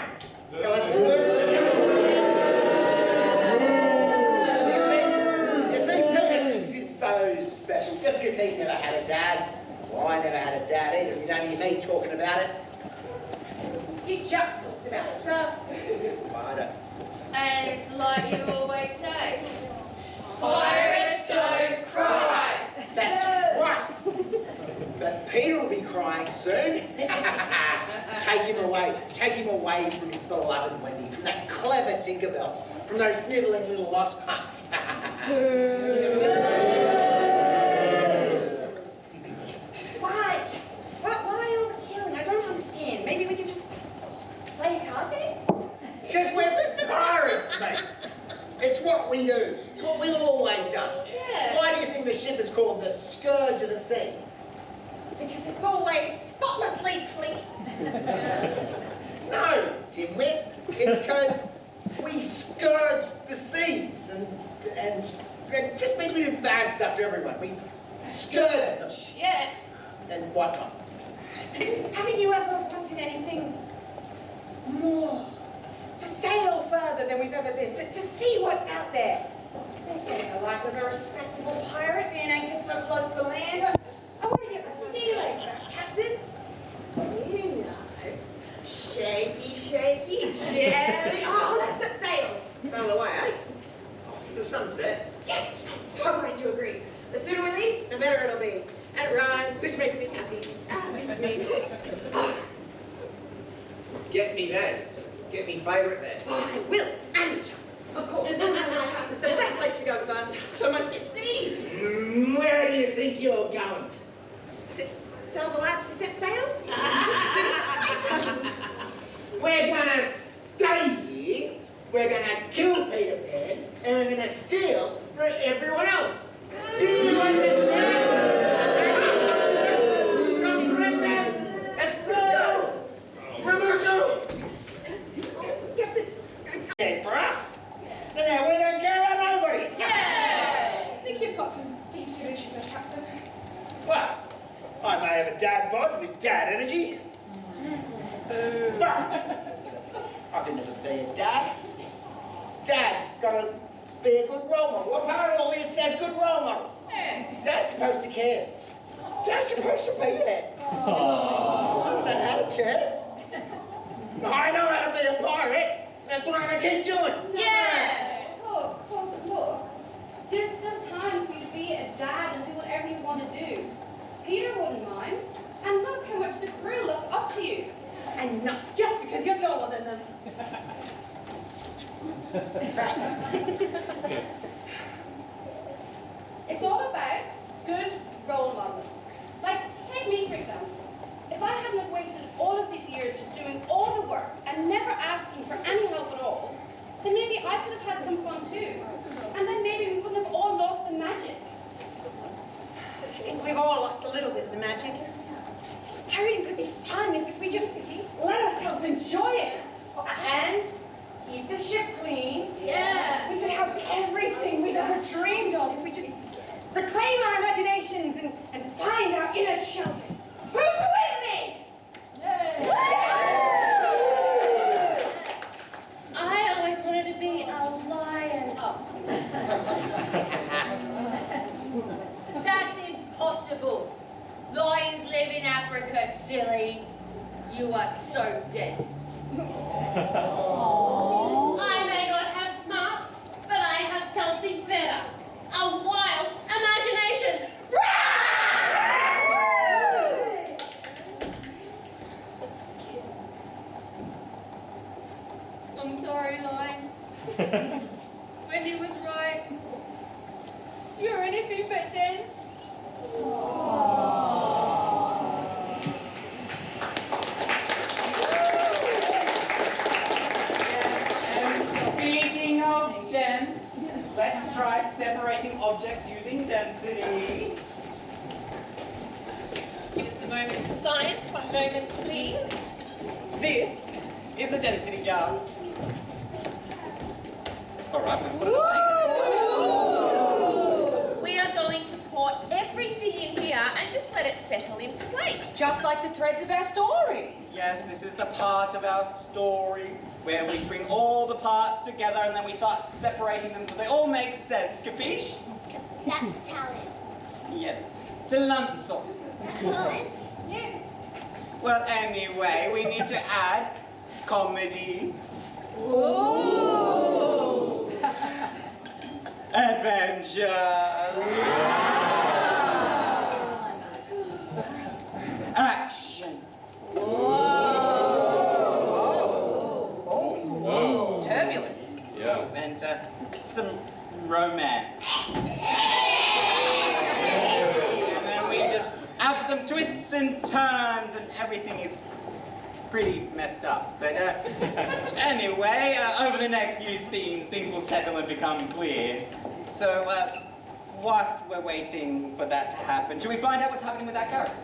You see, Peter thinks he's so special just because he never had a dad. Well, I never had a dad either. You don't hear me talking about it. You just talked about it, sir. Well, I don't. And it's like you always say, Pirates don't cry. That's right. But Peter will be crying soon. Take him away from his beloved Wendy, from that clever Tinkerbell, from those snivelling little lost punks. Why? Why all the killing? I don't understand. Maybe we could just play a card game? It's because we're pirates, mate. It's what we do. It's what we've always done. Yeah. Why do you think the ship is called the Scourge of the Sea? Because it's always spotlessly clean. No, Dimwit. It's because we scourge the seas and it just means we do bad stuff to everyone. We scourge them Yeah. and whatnot. Haven't you ever wanted anything more? To sail further than we've ever been, to see what's out there. This ain't the life of a respectable pirate being anchored so close to land. I want to get my sea legs back, Captain. You know. Shaky, shaky, jelly. Oh, let's set sail. Sail away, eh? Off to the sunset. Yes, I'm so glad you agree. The sooner we leave, the better it'll be. And it rhymes, which makes me happy. Makes me. Get me that. Get me favourite there. Oh, I will. And the chance. Of course. My house is the best place to go first. So much to see. Where do you think you're going? Tell the lads to set sail. We're gonna stay here. We're gonna kill Peter Pan, and we're gonna steal for everyone else. Do you understand? For us? So now we don't care about nobody. Yeah! I think you've got some deep solutions there, Captain. Well, I may have a dad bod with dad energy. But I can never be a dad. Dad's got to be a good role model. What part of all this says good role model? Dad's supposed to care. Dad's supposed to be there. I don't know how to care. I know how to be a pirate. That's what I'm going to keep doing. yeah! Look. There's still time for you to be a dad and do whatever you want to do. Peter wouldn't mind. And look how much the crew look up to you. And not just because you're taller than them. Right. It's all about good role modeling. Like, take me for example. If I hadn't have wasted all of these years just doing all the work and never asking for any help at all, then maybe I could have had some fun too. And then maybe we wouldn't have all lost the magic. I think we've all lost a little bit of the magic. Pirating could be fun if we just let ourselves enjoy it. And keep the ship clean. Yeah. We could have everything we've ever dreamed of if we just reclaim our imaginations and find our inner children. Who's with me? I always wanted to be a lion. That's impossible. Lions live in Africa, silly. You are so dense. I may not have smarts, but I have something better. A wild imagination. Rah! Wendy was right. You're anything but dense. And speaking of dense, let's try separating objects using density. Give us a moment of science. 1 moment, please. This is a density jar. All right, we'll put it away. We are going to pour everything in here and just let it settle into place. Just like the threads of our story. Yes, this is the part of our story where we bring all the parts together and then we start separating them so they all make sense. Capiche? That's talent. Yes. Cilantro. Talent? Yes. Well, anyway, we need to add comedy. Ooh. Adventure. Action. Turbulence. Oh, and some romance. And then we just have some twists and turns and everything is pretty messed up. But anyway, over the next few scenes, things will settle and become clear. So, whilst we're waiting for that to happen, should we find out what's happening with our characters?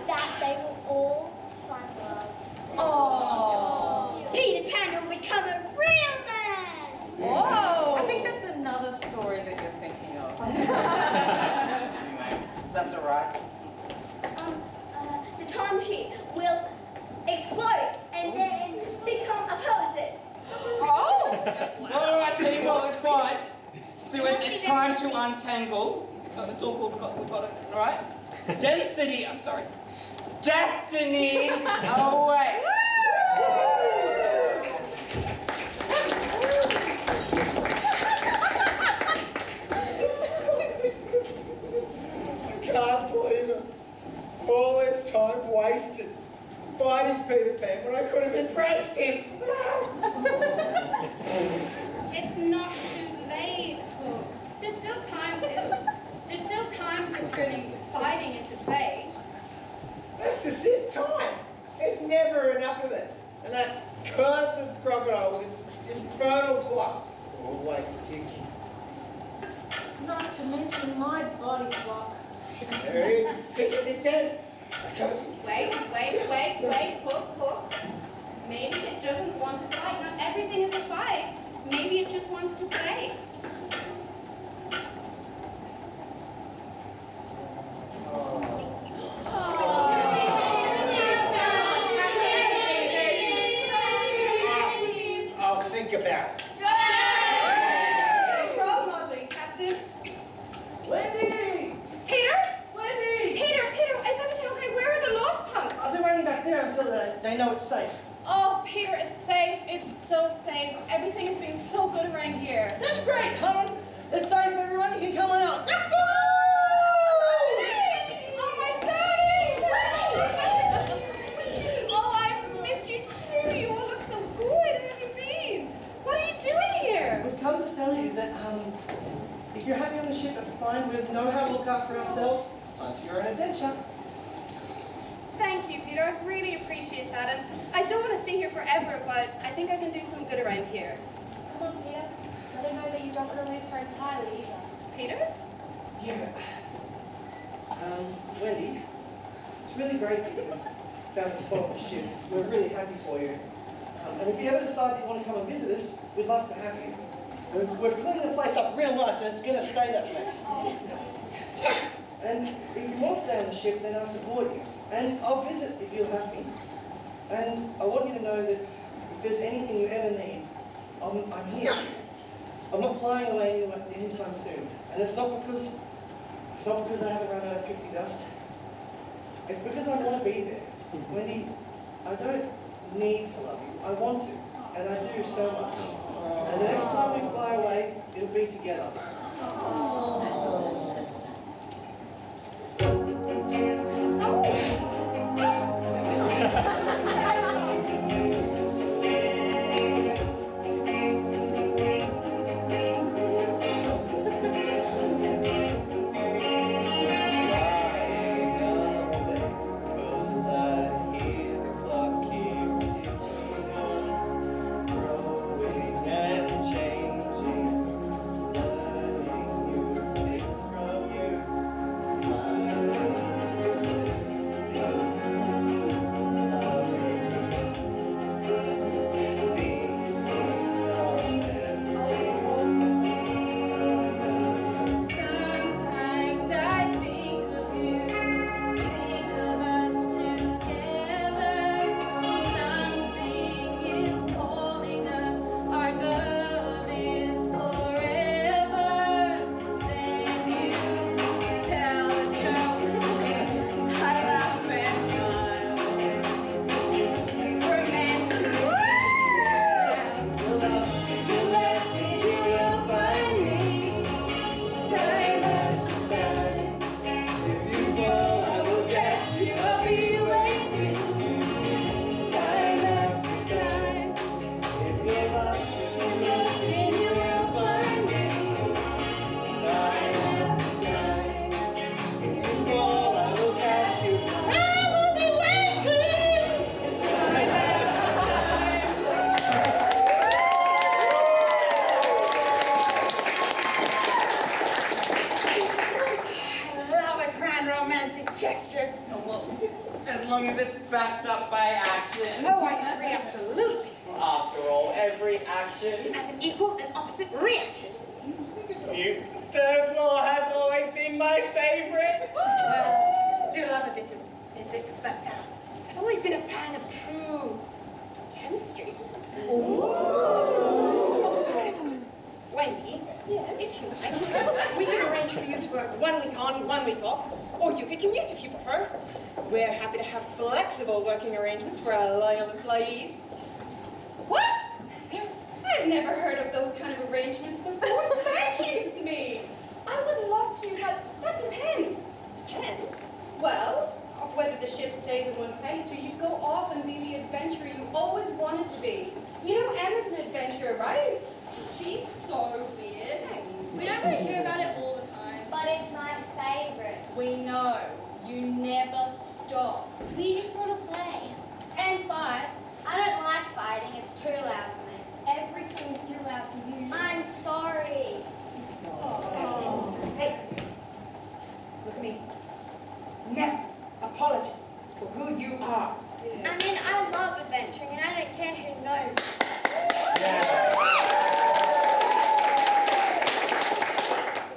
That they will all find love. Oh. Peter Pan will become a real man. Whoa. I think that's another story that you're thinking of. Anyway, that's alright. The time machine will explode and then become a person. Oh. Alright, tell you what, it's fine. It's time to untangle. It's all cool, we've got it, alright? Density, I'm sorry. Destiny away. Can't believe it. All this time wasted fighting Peter Pan when I could have impressed him. It's not too late, Hook. There's still time. There's still time for turning fighting into play. That's just it, time. There's never enough of it. And that cursed crocodile with its infernal clock always ticking. Not to mention my body clock. There it is, ticking again. Let's go. Wait, Hook. Maybe it doesn't want to fight. Not everything is a fight. Maybe it just wants to play. I'll think about it. Role modeling, Captain. Wendy! Peter? Wendy! Peter, is everything okay? Where are the lost punks? They're waiting back there until they know it's safe. Oh, Peter, it's safe. It's so safe. Everything has been so good around here. That's great, hon. It's safe, everyone. You can come on out. Oh, my daddy! Oh, I've missed you too. You all look so good. Where have you been? What are you doing here? We've come to tell you that if you're happy on the ship, that's fine. We know how to look after ourselves. It's time for your own adventure. Thank you, Peter. I really appreciate that. And I don't want to stay here forever, but I think I can do some good around here. Come on, Peter. Let her know that you don't want to lose her entirely either. Peter? Yeah. Wendy, it's really great that you found a spot on the ship. We're really happy for you. And if you ever decide that you want to come and visit us, we'd love to have you. We've cleaned the place up real nice, and it's going to stay that way. And if you want to stay on the ship, then I'll support you. And I'll visit if you're happy. And I want you to know that if there's anything you ever need, I'm here. I'm not flying away anytime soon. And it's not because I haven't run out of pixie dust. It's because I want to be there. Wendy, I don't need to love you. I want to. And I do so much. And the next time we fly away, it'll be together. gesture. Oh, well, As long as it's backed up by action. Oh, I agree, absolutely. After all, every action. As an equal and opposite reaction. Newton's third law has always been my favorite. Well, I do love a bit of physics, but I've always been a fan of true chemistry. Wendy, if you like, we can arrange for you to work 1 week on, 1 week off, or you could commute if you prefer. We're happy to have flexible working arrangements for our loyal employees. what? I've never heard of those kind of arrangements before. Excuse me. I would love to, but that depends. Depends. Well, whether the ship stays in one place or you go off and be the adventurer you always wanted to be. You know Emma's an adventurer, right? She's so weird. We don't really hear about it all the time. But it's my favorite. We know. You never stop. We just want to play. And fight. I don't like fighting. It's too loud for me. Everything's too loud for you. I'm sorry. Hey, look at me. Never apologize for who you are. I mean, I love adventuring, and I don't care who knows.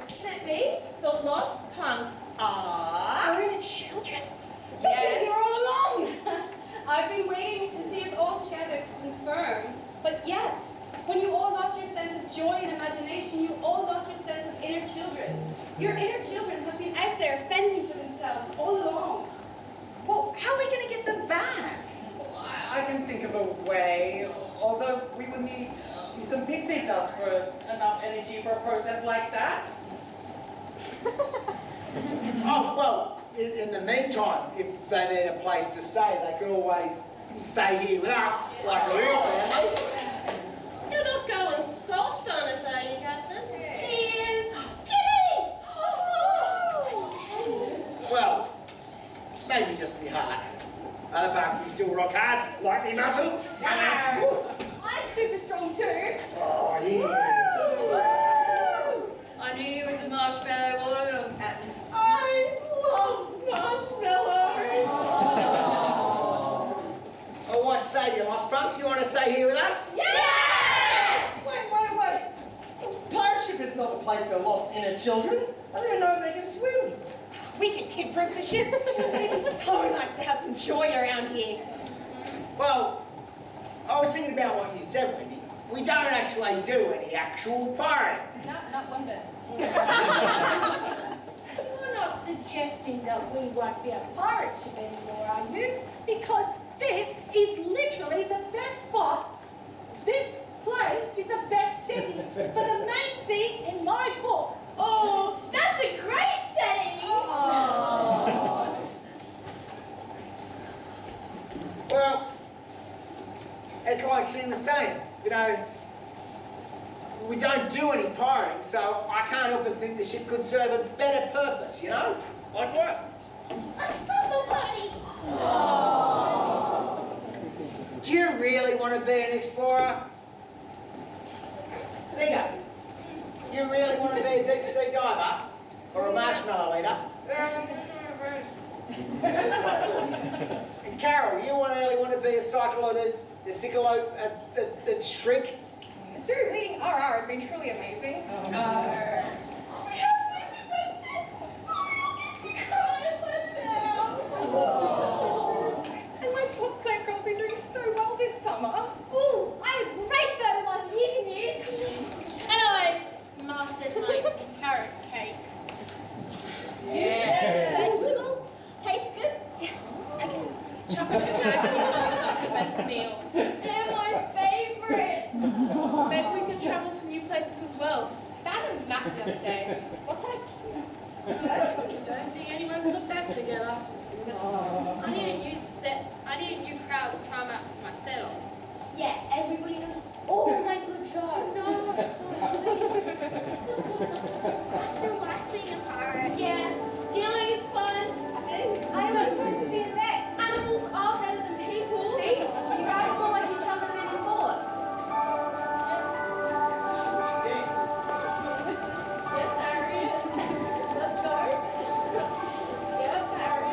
Can it be the lost punks are? Are in children? Yes. You're all alone. I've been waiting to see us all together to confirm. But yes, when you all lost your sense of joy and imagination, you all lost your sense of inner children. Your inner children have been out there fending for themselves all along. Well, how are we going to get them back? I can think of a way, although we would need some pixie dust for enough energy for a process like that. Oh, well, in the meantime, if they need a place to stay, they can always stay here with us, like a real family. You're not going soft on us, are you, Captain? He is. Well, maybe just me heart. Other parts of me still rock hard, like me muscles. I'm super strong too. Oh, yeah. I knew you was a marshmallow all along, Captain. I love marshmallows. Oh, what say you, lost punks? You want to stay here with us? Wait. Pirate ship is not a place for lost inner children. I don't even know if they can swim. We can kid-proof the ship. It'd be so nice to have some joy around here. Well, I was thinking about what you said, Wendy. We don't actually do any actual pirating. Not one bit. You're not suggesting that we won't be a pirate ship anymore, are you? Because this is literally the best spot. This place is the best setting for the main scene in my book. Oh, that's a great setting! Well, it's like Sam was saying, you know, we don't do any pirating, so I can't help but think the ship could serve a better purpose, you know? Like what? A slumber party. Do you really want to be an explorer? Zika, you really want to be a deep sea diver? Or a marshmallow eater? And Carol, you really want to be a cyclo that's shrink? Dude, reading RR has been truly amazing. And my book club girl's been doing so well this summer. Ooh, I'm a great photo model. You can use. And I've mastered my carrot cake. Vegetables taste good. Yes, I can chuck up a snack and eat myself the best meal. They're my favorite. Maybe we could travel to new places as well. Found a map the other day. What's that? I don't think anyone's put that together. I need a new crowd to try out my settle. Yeah, everybody knows. Oh my good job. No, it's I still like being a pirate. Yeah, stealing is fun. I was supposed to be a vet. Animals are better than people. See, you guys more like each other than you thought. Yes, Harriet. Let's go. Yeah, Harriet.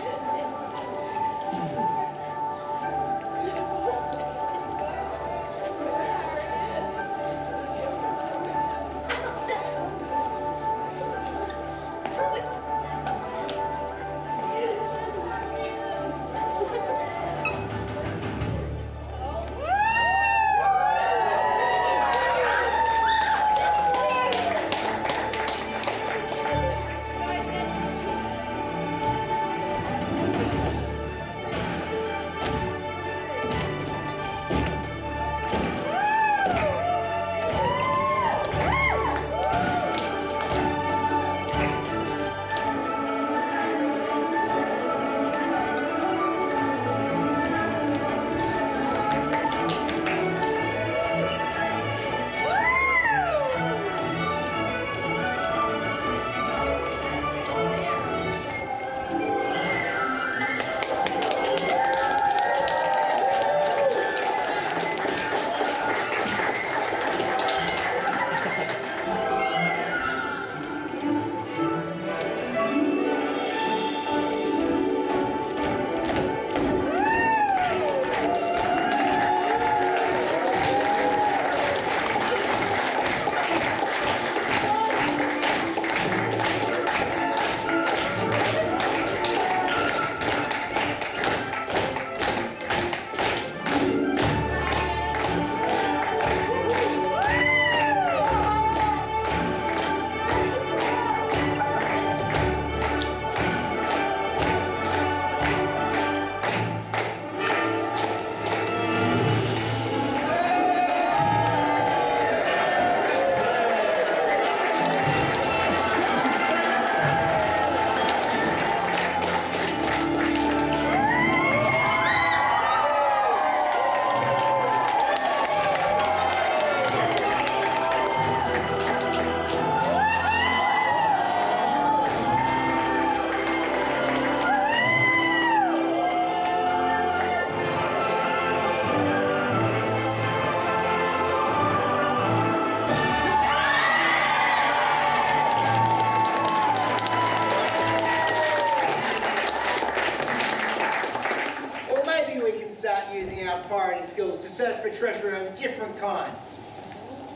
navigating skills to search for treasure of a different kind.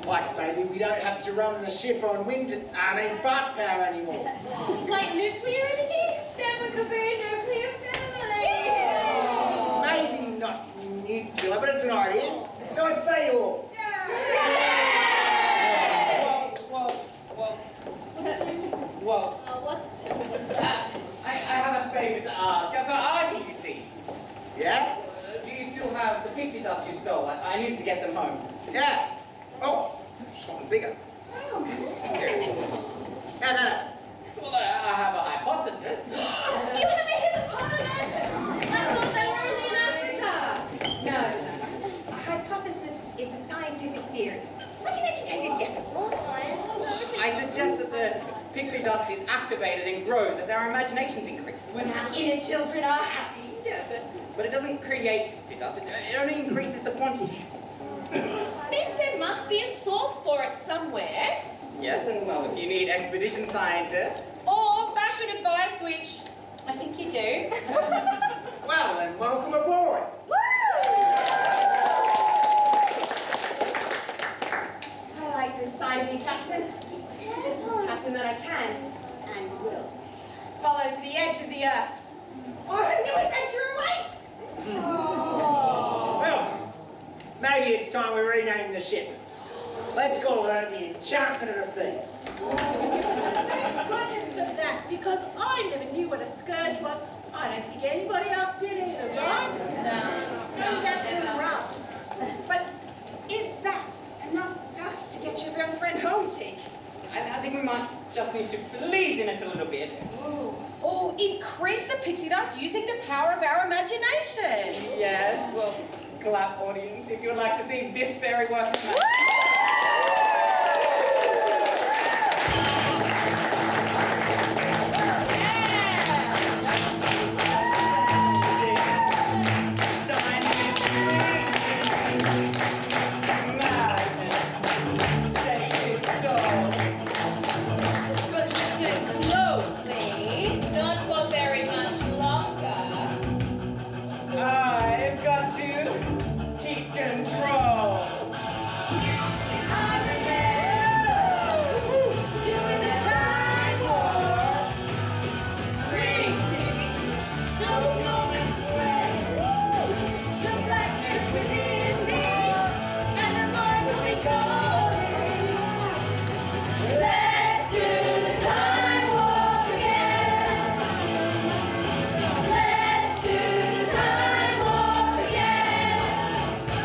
Like maybe we don't have to run the ship on fart power anymore. Like nuclear energy? Then we could be a nuclear family. Yeah. Maybe not nuclear, but it's an idea. So I'd say all. Well, I have a favour to ask. For Artie, you see. Yeah? Do you still have the pixie dust you stole? I need to get them home. Yeah. Oh, something bigger. No. Well, I have a hypothesis. You have a hippopotamus? I thought they were only in Africa. No. A hypothesis is a scientific theory. Like an educated guess. I suggest that the pixie dust is activated and grows as our imaginations increase. When our inner children are happy. Yes, but it doesn't create pixie dust. It only increases the quantity. Means there must be a source for it somewhere. Yes, and well, if you need expedition scientists. Or fashion advice, which I think you do. Well, then, welcome aboard. I like this side of you, Captain. This is Captain that I can and will follow to the edge of the earth. Or a new adventure awaits! Well, maybe it's time we rename the ship. Let's call her the Enchantment of the Sea. Thank goodness for that, because I never knew what a scourge was. I don't think anybody else did either, right? No, that's rough. But is that enough dust to get your young friend home, Teak? I think we might just need to believe in it a little bit. Or increase the pixie dust using the power of our imaginations. Yes, well, clap audience if you would like to see this fairy working. Not for very much longer. I've got to keep control.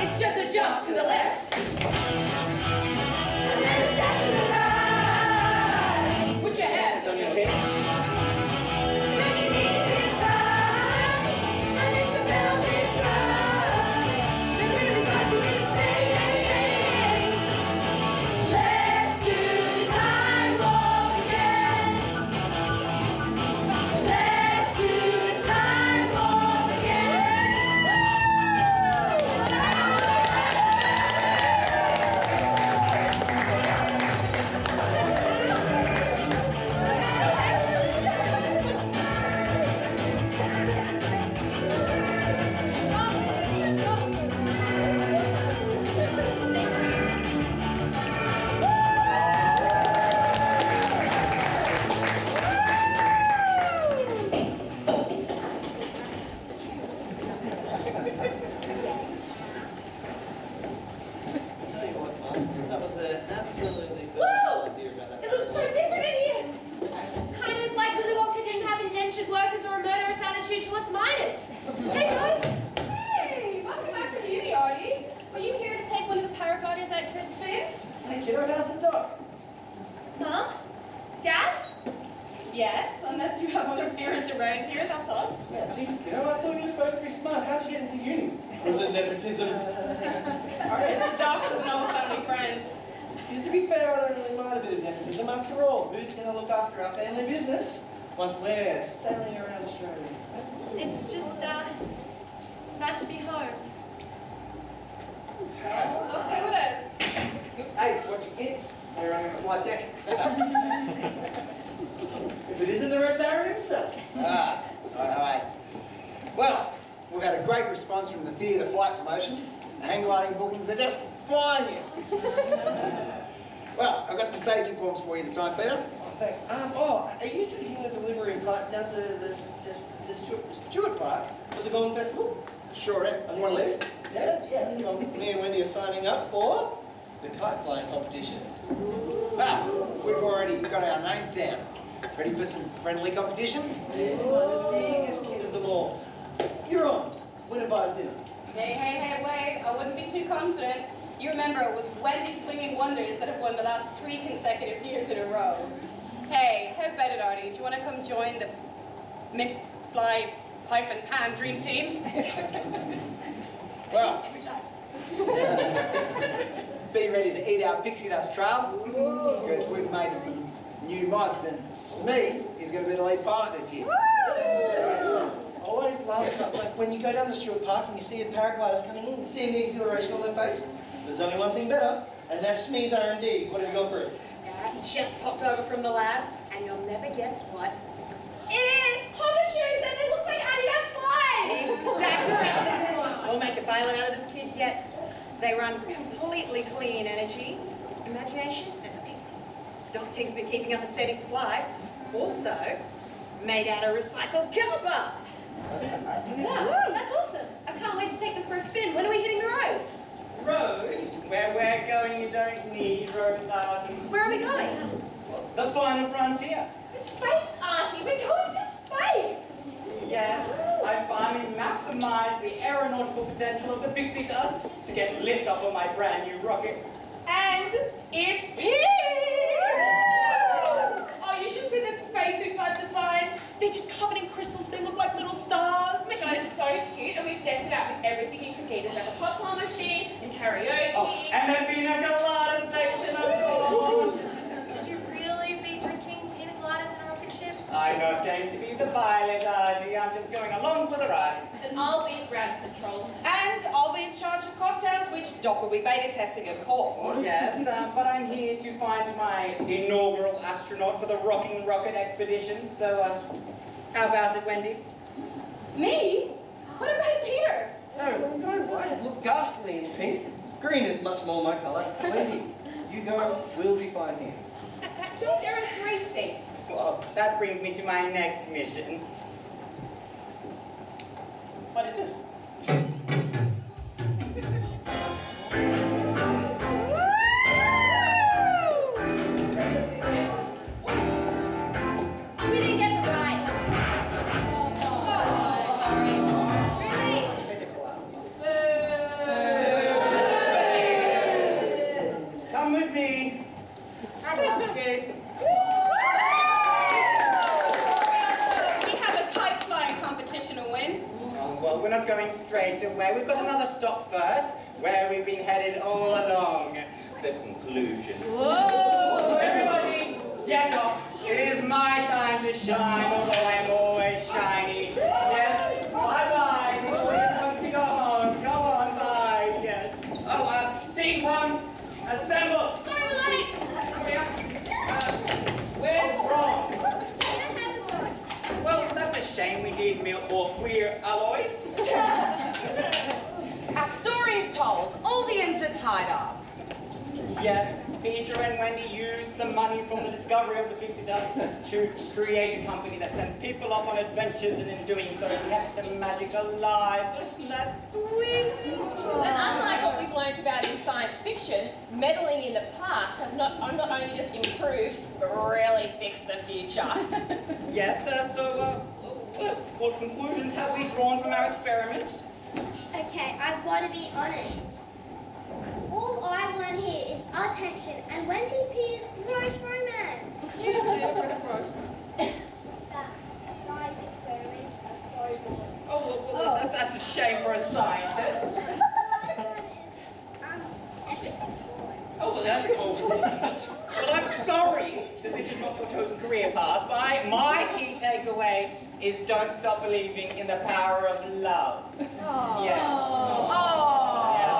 It's just a jump to the left. Put your hands on your hips. That was an absolutely Woo! phenomenal idea about that. It looks so different in here. Kind of like Willy Wonka didn't have indentured workers or a murderous attitude towards minors. Hey guys. Hey, welcome back from uni, Artie. Are you here to take one of the paragliders out for a spin? Hey kiddo, how's the dog? Mom? Dad? Yes, unless you have other parents around here, that's us. Yeah, geez, kiddo, I thought you were supposed to be smart. How'd you get into uni? Was it nepotism? Mr. Johnson, no family friend. To be fair, I don't really mind a bit of nepotism. After all, who's going to look after our family business once we're sailing around Australia? It's just, it's nice to be home. Okay, what else? Hey, watch your kids. They're on the flight deck. If it isn't the Red Baron himself. All right. Well, we've had a great response from the Theatre Flight promotion, hang gliding bookings are just flying in. Well, I've got some safety forms for you to sign, Peter. Oh, thanks. Are you taking the delivery of parts down to this Stewart Park for the Golden Festival? Sure, eh? On one left? Yeah. Me and Wendy are signing up for the kite flying competition. Well, we've already got our names down. Ready for some friendly competition? Yeah, the biggest kid of them all. You're on. Winner buys dinner. Hey, wait. I wouldn't be too confident. You remember it was Wendy's Swinging Wonders that have won the last 3 consecutive years in a row. Hey, how about it, Artie? Do you want to come join the McFly-Pan Dream Team? Well, be ready to eat our pixie dust trail because we've made some new mods and Smee is going to be the lead pilot this year. I always love like when you go down to Stewart Park and you see the paragliders coming in and seeing the exhilaration on their face. There's only one thing better, and that's Smee's R&D. What did he go for us? He just popped over from the lab, and you'll never guess what. It is hover shoes, and they look like Adidas slides! Exactly. We'll make a pilot out of this kid yet. They run completely clean energy, imagination, and pixies. Docting's been keeping up a steady supply. Also, made out of recycled killer parts. Wow, that's awesome. I can't wait to take them for a spin. When are we hitting the road? Road? Where we're going, you don't need roads, Artie. Where are we going? The final frontier. Space, Artie, we're going to space! Yes, I finally maximized the aeronautical potential of the pixie dust to get liftoff on my brand new rocket. And it's pink! Oh, you should see the spacesuits I've designed. They're just covered in crystals. They look like little stars. Oh my god, it's so cute, and we've decked it out with everything you can get. There's like a popcorn machine and karaoke. Oh, and the pina colada station, of course. Should you really be drinking pina coladas in a rocket ship? I'm not going to be the pilot, Artie. I'm just going along for the ride. And I'll be ground control. And I'll be in charge of cocktails, which Doc will be beta testing, of course. Yes, but I'm here to find my inaugural astronaut for the Rocking Rocket expedition. So, how about it, Wendy? Me? What about Peter? No, why look ghastly in pink? Green is much more my colour. Wendy, you go, we'll be fine here. There are 3 seats. Well, that brings me to my next mission. What is it? We didn't get the ride. Come with me. I'd love to. We have a kite flying competition to win. Oh, well, we're not going straight away. We've got another stop first, where we've been headed all along. The conclusion. Whoa! Everybody, get up. It is my time to shine, although I'm always shiny. Yes, bye-bye. We're going to go home. Go on, bye. Yes. Oh, Steve once. Assemble. Sorry, we're late. Hurry up. Where's Ron? Well, that's a shame we need more queer alloys. Our story is told. All the ends are tied up. Yes, Peter and Wendy used the money from the discovery of the pixie dust to create a company that sends people off on adventures, and in doing so kept the magic alive. Isn't that sweet? And unlike what we've learned about in science fiction, meddling in the past has not only just improved, but really fixed the future. Yes, what conclusions have we drawn from our experiments? Okay, I've got to be honest. All I've learned here is attention and Wendy Peters' gross romance. That science experiments are so boring. Oh, that's a shame for a scientist. Ethics is boring. Oh, well, well, I'm sorry that this is not your chosen career path, but my key takeaway is don't stop believing in the power of love. Aww. Yes. Oh. Yes.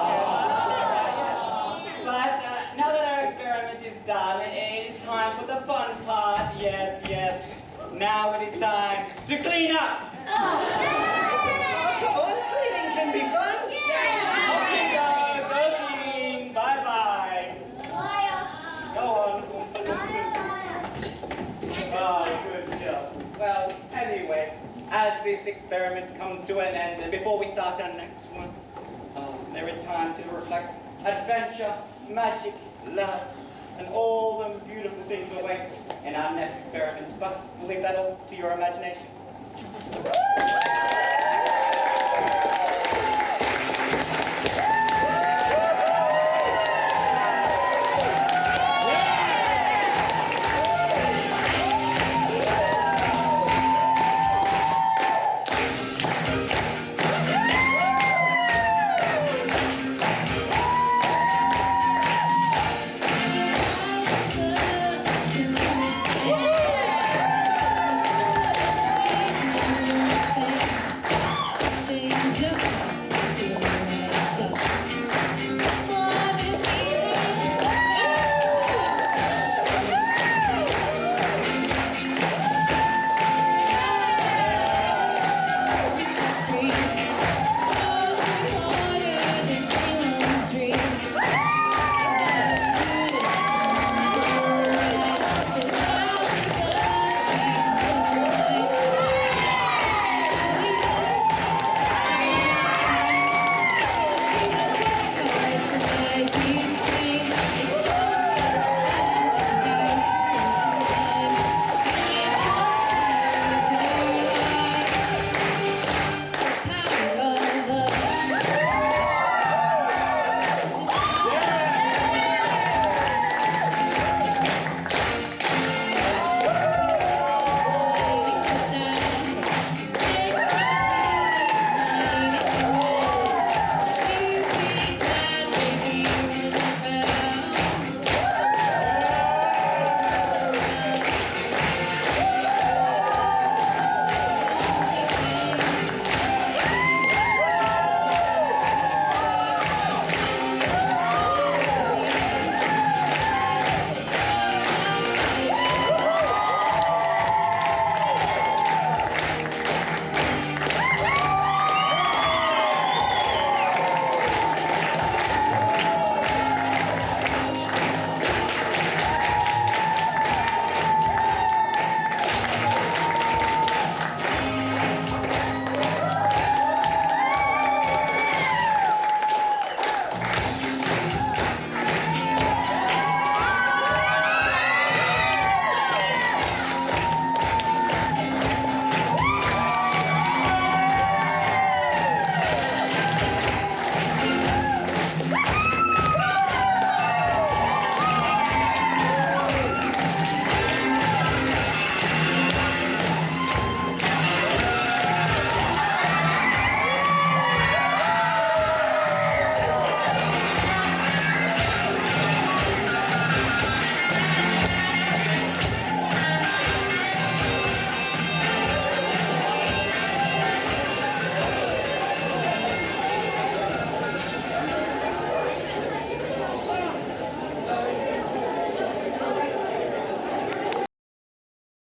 But now that our experiment is done, it is time for the fun part. Yes. Now it is time to clean up. Oh, come on, cleaning can be fun. Yes. Okay, guys. anyway, as this experiment comes to an end, and before we start our next one, there is time to reflect. Adventure, magic, love, and all the beautiful things await in our next experiment. But we'll leave that all to your imagination.